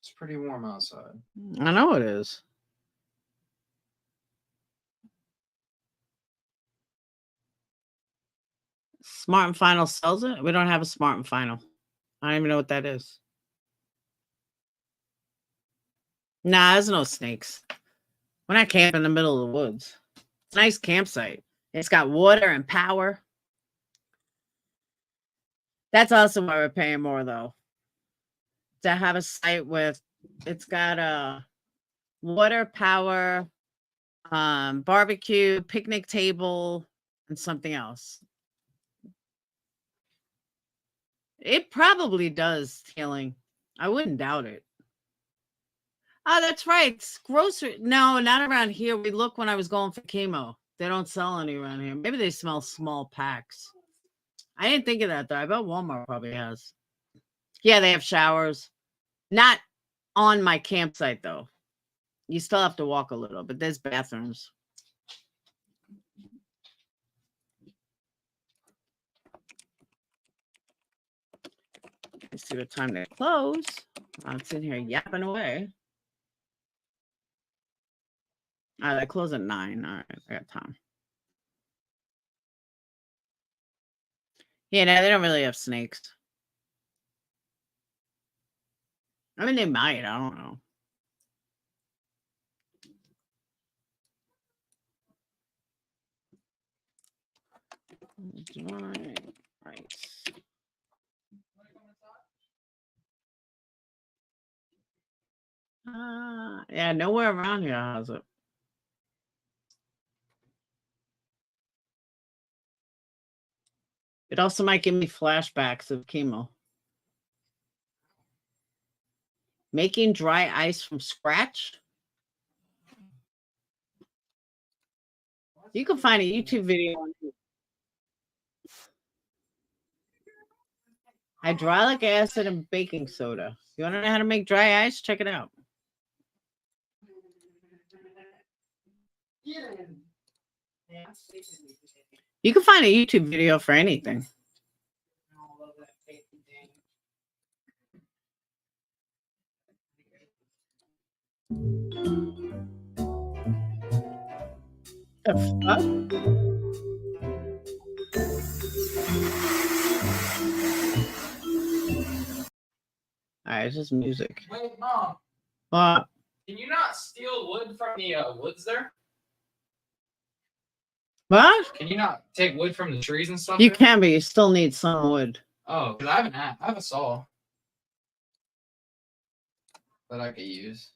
It's pretty warm outside. I know it is. Smart and Final sells it? We don't have a Smart and Final. I don't even know what that is. Nah, there's no snakes. We're not camping in the middle of the woods. It's a nice campsite. It's got water and power. That's also why we're paying more, though. To have a site with, it's got a water, power, barbecue, picnic table, and something else. It probably does healing. I wouldn't doubt it. Oh, that's right. It's grocery. No, not around here. We look when I was going for chemo. They don't sell any around here. Maybe they smell small packs. I didn't think of that, though. I bet Walmart probably has. Yeah, they have showers. Not on my campsite, though. You still have to walk a little, but there's bathrooms. Let's see what time they close. I'm sitting here yapping away. All right, they close at 9. All right, I got time. Yeah, no, they don't really have snakes. I mean, they might. I don't know. Right. Yeah, nowhere around here has it. It also might give me flashbacks of chemo. Making dry ice from scratch. You can find a YouTube video on it. Hydraulic acid and baking soda. You want to know how to make dry ice? Check it out. You can find a YouTube video for anything. The fuck? All right, it's just music. Wait, Mom. What? Can you not steal wood from the woods there? What? Can you not take wood from the trees and stuff? You there? can, but you still need some wood. Oh, because I have a saw that I could use.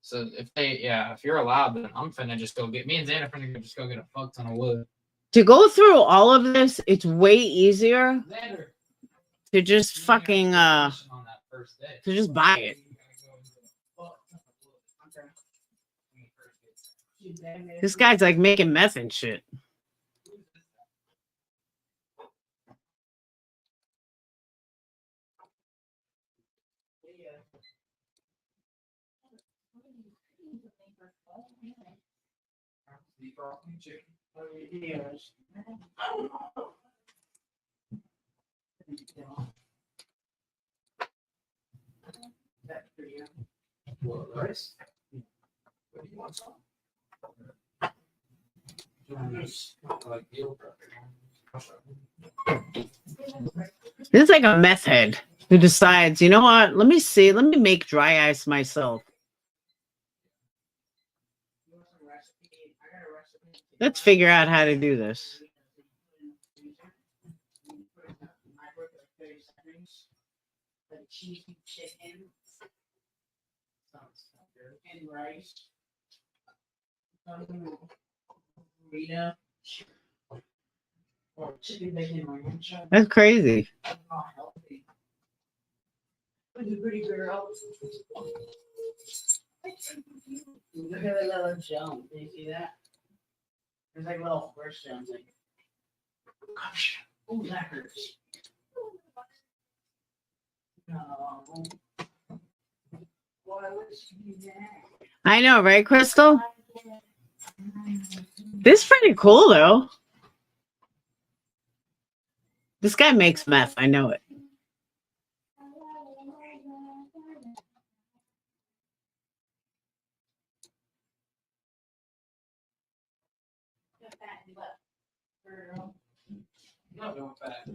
So if you're allowed, then I'm finna just go get me and Xander finna just go get a fuck ton of wood. To go through all of this, it's way easier Xander, to just fucking on that first day. to just buy it. This guy's like making meth and shit. This is like a meth head who decides, you know what? Let me make dry ice myself. Let's figure out how to do this. That's crazy. Look at that little jump. Do you see that? There's like little horse jumps. Like, gosh, oh, that hurts. No. Why would she do that? I know, right, Crystal? This is pretty cool, though. This guy makes meth. I know it.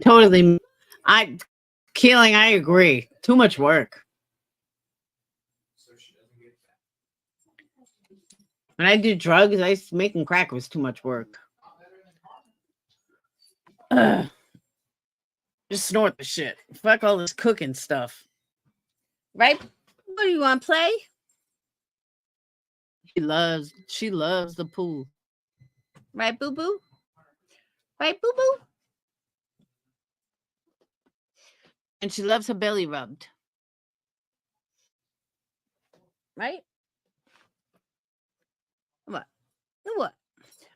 Totally. Keeling, I agree. Too much work. When I do drugs, making crack was too much work. Ugh. Just snort the shit. Fuck all this cooking stuff. Right? What do you want to play? She loves the pool. Right, boo boo? Right, boo boo? And she loves her belly rubbed. Right? What? What?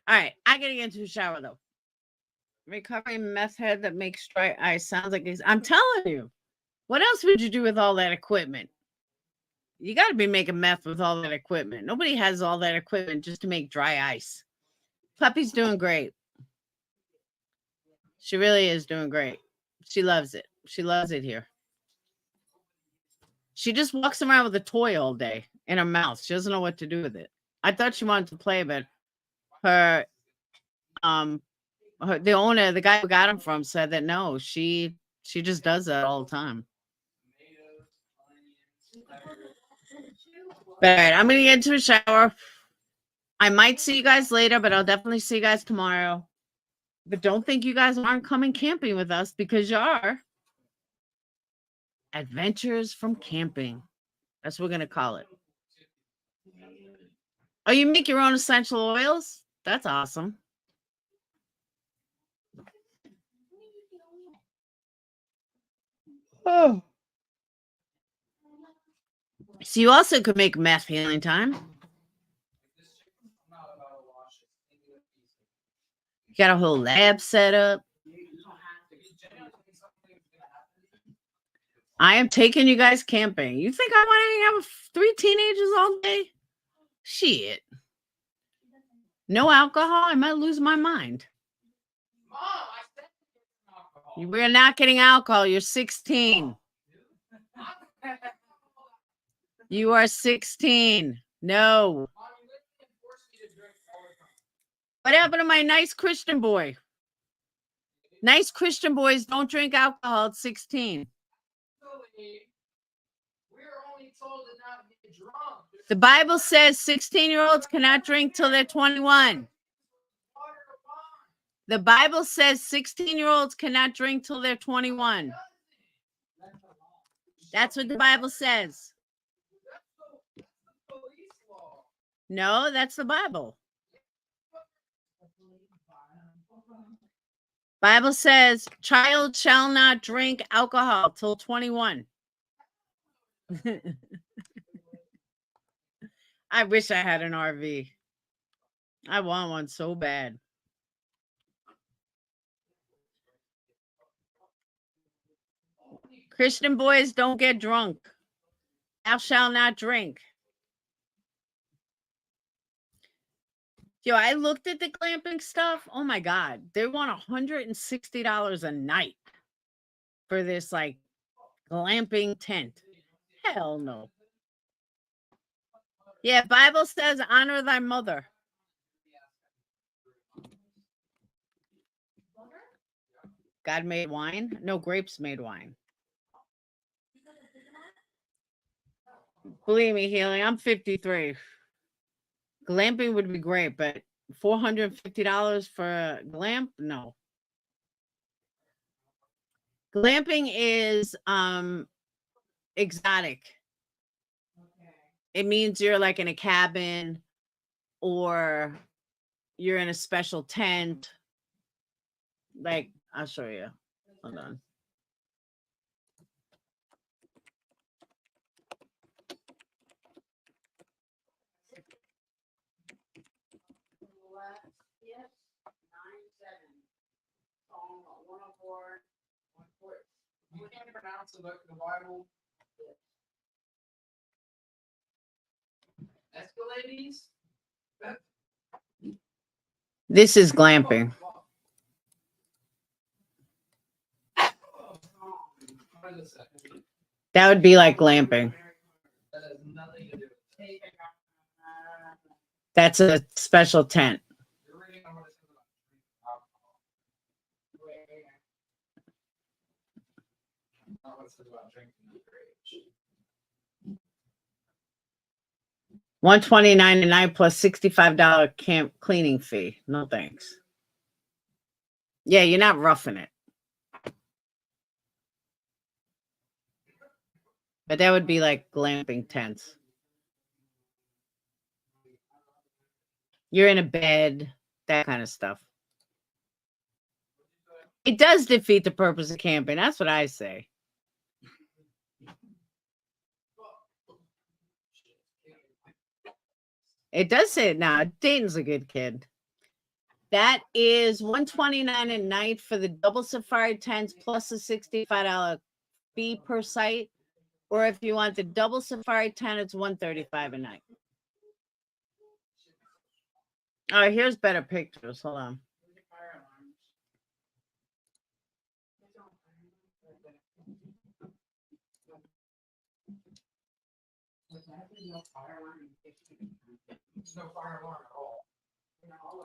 All right, I gotta get into the shower though. Recovering meth head that makes dry ice sounds like I'm telling you. What else would you do with all that equipment? You got to be making meth with all that equipment. Nobody has all that equipment just to make dry ice. Puppy's doing great. She really is doing great. She loves it. She loves it here. She just walks around with a toy all day in her mouth. She doesn't know what to do with it. I thought she wanted to play, but the owner, the guy who got him from, said that no, she just does that all the time. But all right, I'm gonna get into a shower. I might see you guys later, but I'll definitely see you guys tomorrow. But don't think you guys aren't coming camping with us, because you are. Adventures from camping. That's what we're gonna call it. Oh, you make your own essential oils? That's awesome. Oh. So you also could make meth healing time. You got a whole lab set up. I am taking you guys camping. You think I want to hang out with 3 teenagers all day? Shit. No alcohol? I might lose my mind. Mom, I said alcohol. We're not getting alcohol. You're 16. You are 16. No. What happened to my nice Christian boy? Nice Christian boys don't drink alcohol at 16. The Bible says 16-year-olds cannot drink till they're 21. The Bible says 16-year-olds cannot drink till they're 21. That's what the Bible says. No, that's the Bible. Bible says, child shall not drink alcohol till 21. I wish I had an RV. I want one so bad. Christian boys don't get drunk. Thou shalt not drink. Yo, I looked at the glamping stuff. Oh my God. They want $160 a night for this like glamping tent. Hell no. Yeah, Bible says honor thy mother. God made wine? No, grapes made wine. Believe me, Healing, I'm 53. Glamping would be great, but $450 for a glamp? No. Glamping is exotic. It means you're like in a cabin or you're in a special tent. Like, I'll show you. Hold on. You can't pronounce the Bible. Escalades? This is glamping. That would be like glamping. That's a special tent. $129 a night plus $65 camp cleaning fee. No thanks. Yeah, you're not roughing it. But that would be like glamping tents. You're in a bed, that kind of stuff. It does defeat the purpose of camping. That's what I say. It does say it now. Dayton's a good kid. That is $129 a night for the double safari tents plus a $65 fee per site. Or if you want the double safari tent, it's $135 a night. All right, here's better pictures. Hold on. There's no fire alarm at all.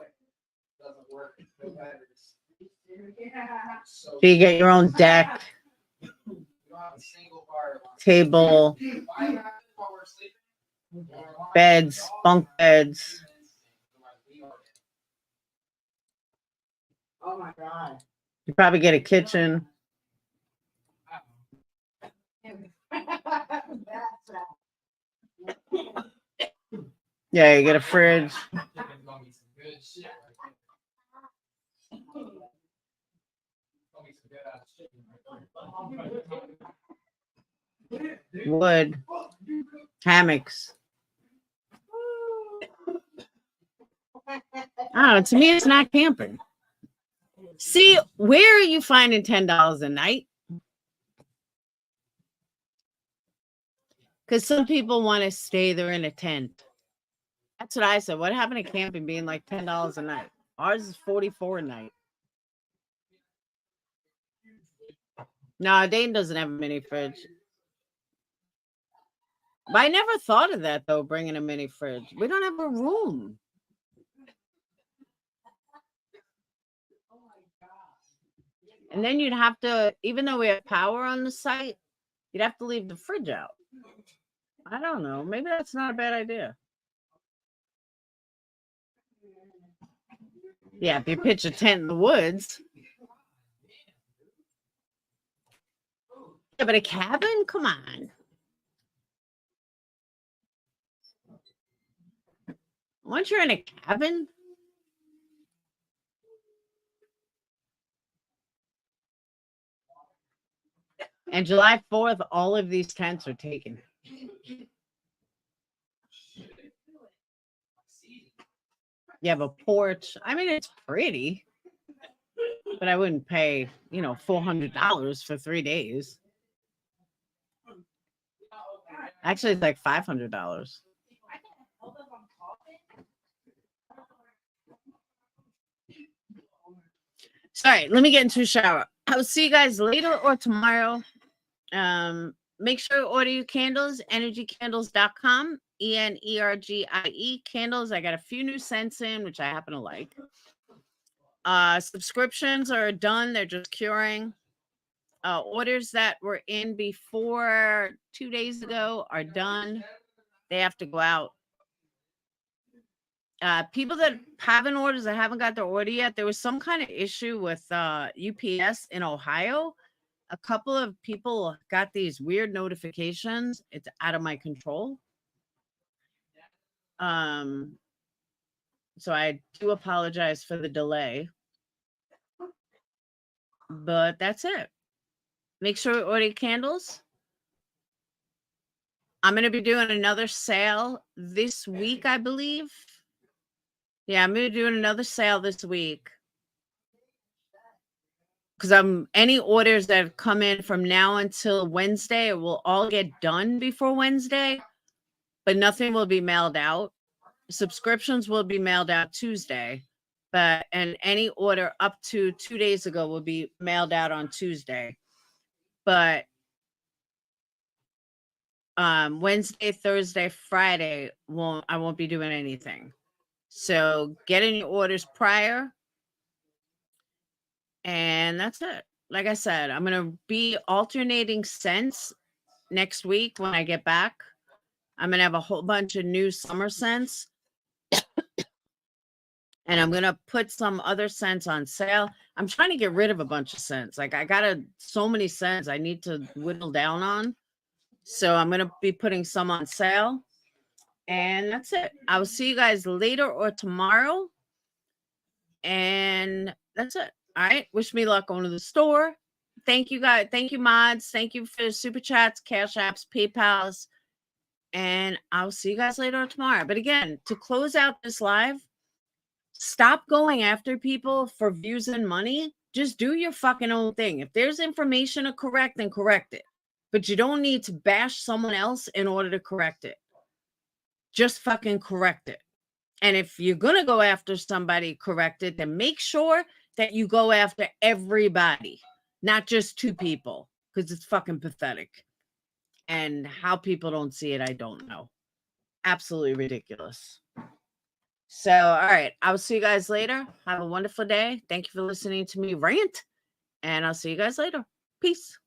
It doesn't work. No batteries. So you get your own deck, You don't have a single fire alarm. table, Why have it while we're sleeping? beds, bunk beds. Oh my God. You probably get a kitchen. Yeah, you get a fridge. Wood. Hammocks. I don't know. To me, it's not camping. See, where are you finding $10 a night? Because some people want to stay there in a tent. That's what I said. What happened to camping being like $10 a night? Ours is $44 a night. No, Dayton doesn't have a mini fridge. But I never thought of that, though, bringing a mini fridge. We don't have a room. And then you'd have to, even though we have power on the site, you'd have to leave the fridge out. I don't know. Maybe that's not a bad idea. Yeah, if you pitch a tent in the woods. Yeah, but a cabin? Come on. Once you're in a cabin, and July 4th, all of these tents are taken. You have a porch. I mean, it's pretty, but I wouldn't pay, $400 for 3 days. Actually, it's like $500. Sorry, let me get into a shower. I will see you guys later or tomorrow. Make sure you order your candles, energycandles.com, ENERGIE candles. I got a few new scents in, which I happen to like. Subscriptions are done. They're just curing. Orders that were in before 2 days ago are done. They have to go out. People that haven't ordered, that haven't got their order yet, there was some kind of issue with UPS in Ohio. A couple of people got these weird notifications. It's out of my control. So I do apologize for the delay. But that's it. Make sure you order candles. I'm going to be doing another sale this week, I believe. Yeah, I'm going to be doing another sale this week. Because any orders that have come in from now until Wednesday will all get done before Wednesday, but nothing will be mailed out. Subscriptions will be mailed out Tuesday, and any order up to 2 days ago will be mailed out on Tuesday. But Wednesday, Thursday, Friday, I won't be doing anything. So get in your orders prior. And that's it. Like I said, I'm going to be alternating scents next week when I get back. I'm going to have a whole bunch of new summer scents. And I'm going to put some other scents on sale. I'm trying to get rid of a bunch of scents. Like I got so many scents I need to whittle down on. So I'm going to be putting some on sale. And that's it. I will see you guys later or tomorrow. And that's it. All right. Wish me luck going to the store. Thank you, guys. Thank you, mods. Thank you for super chats, cash apps, PayPals. And I'll see you guys later or tomorrow. But again, to close out this live, stop going after people for views and money. Just do your fucking own thing. If there's information to correct, then correct it. But you don't need to bash someone else in order to correct it. Just fucking correct it. And if you're going to go after somebody, correct it, then make sure that you go after everybody, not just 2 people, because it's fucking pathetic. And how people don't see it, I don't know. Absolutely ridiculous. So, all right. I will see you guys later. Have a wonderful day. Thank you for listening to me rant. And I'll see you guys later. Peace.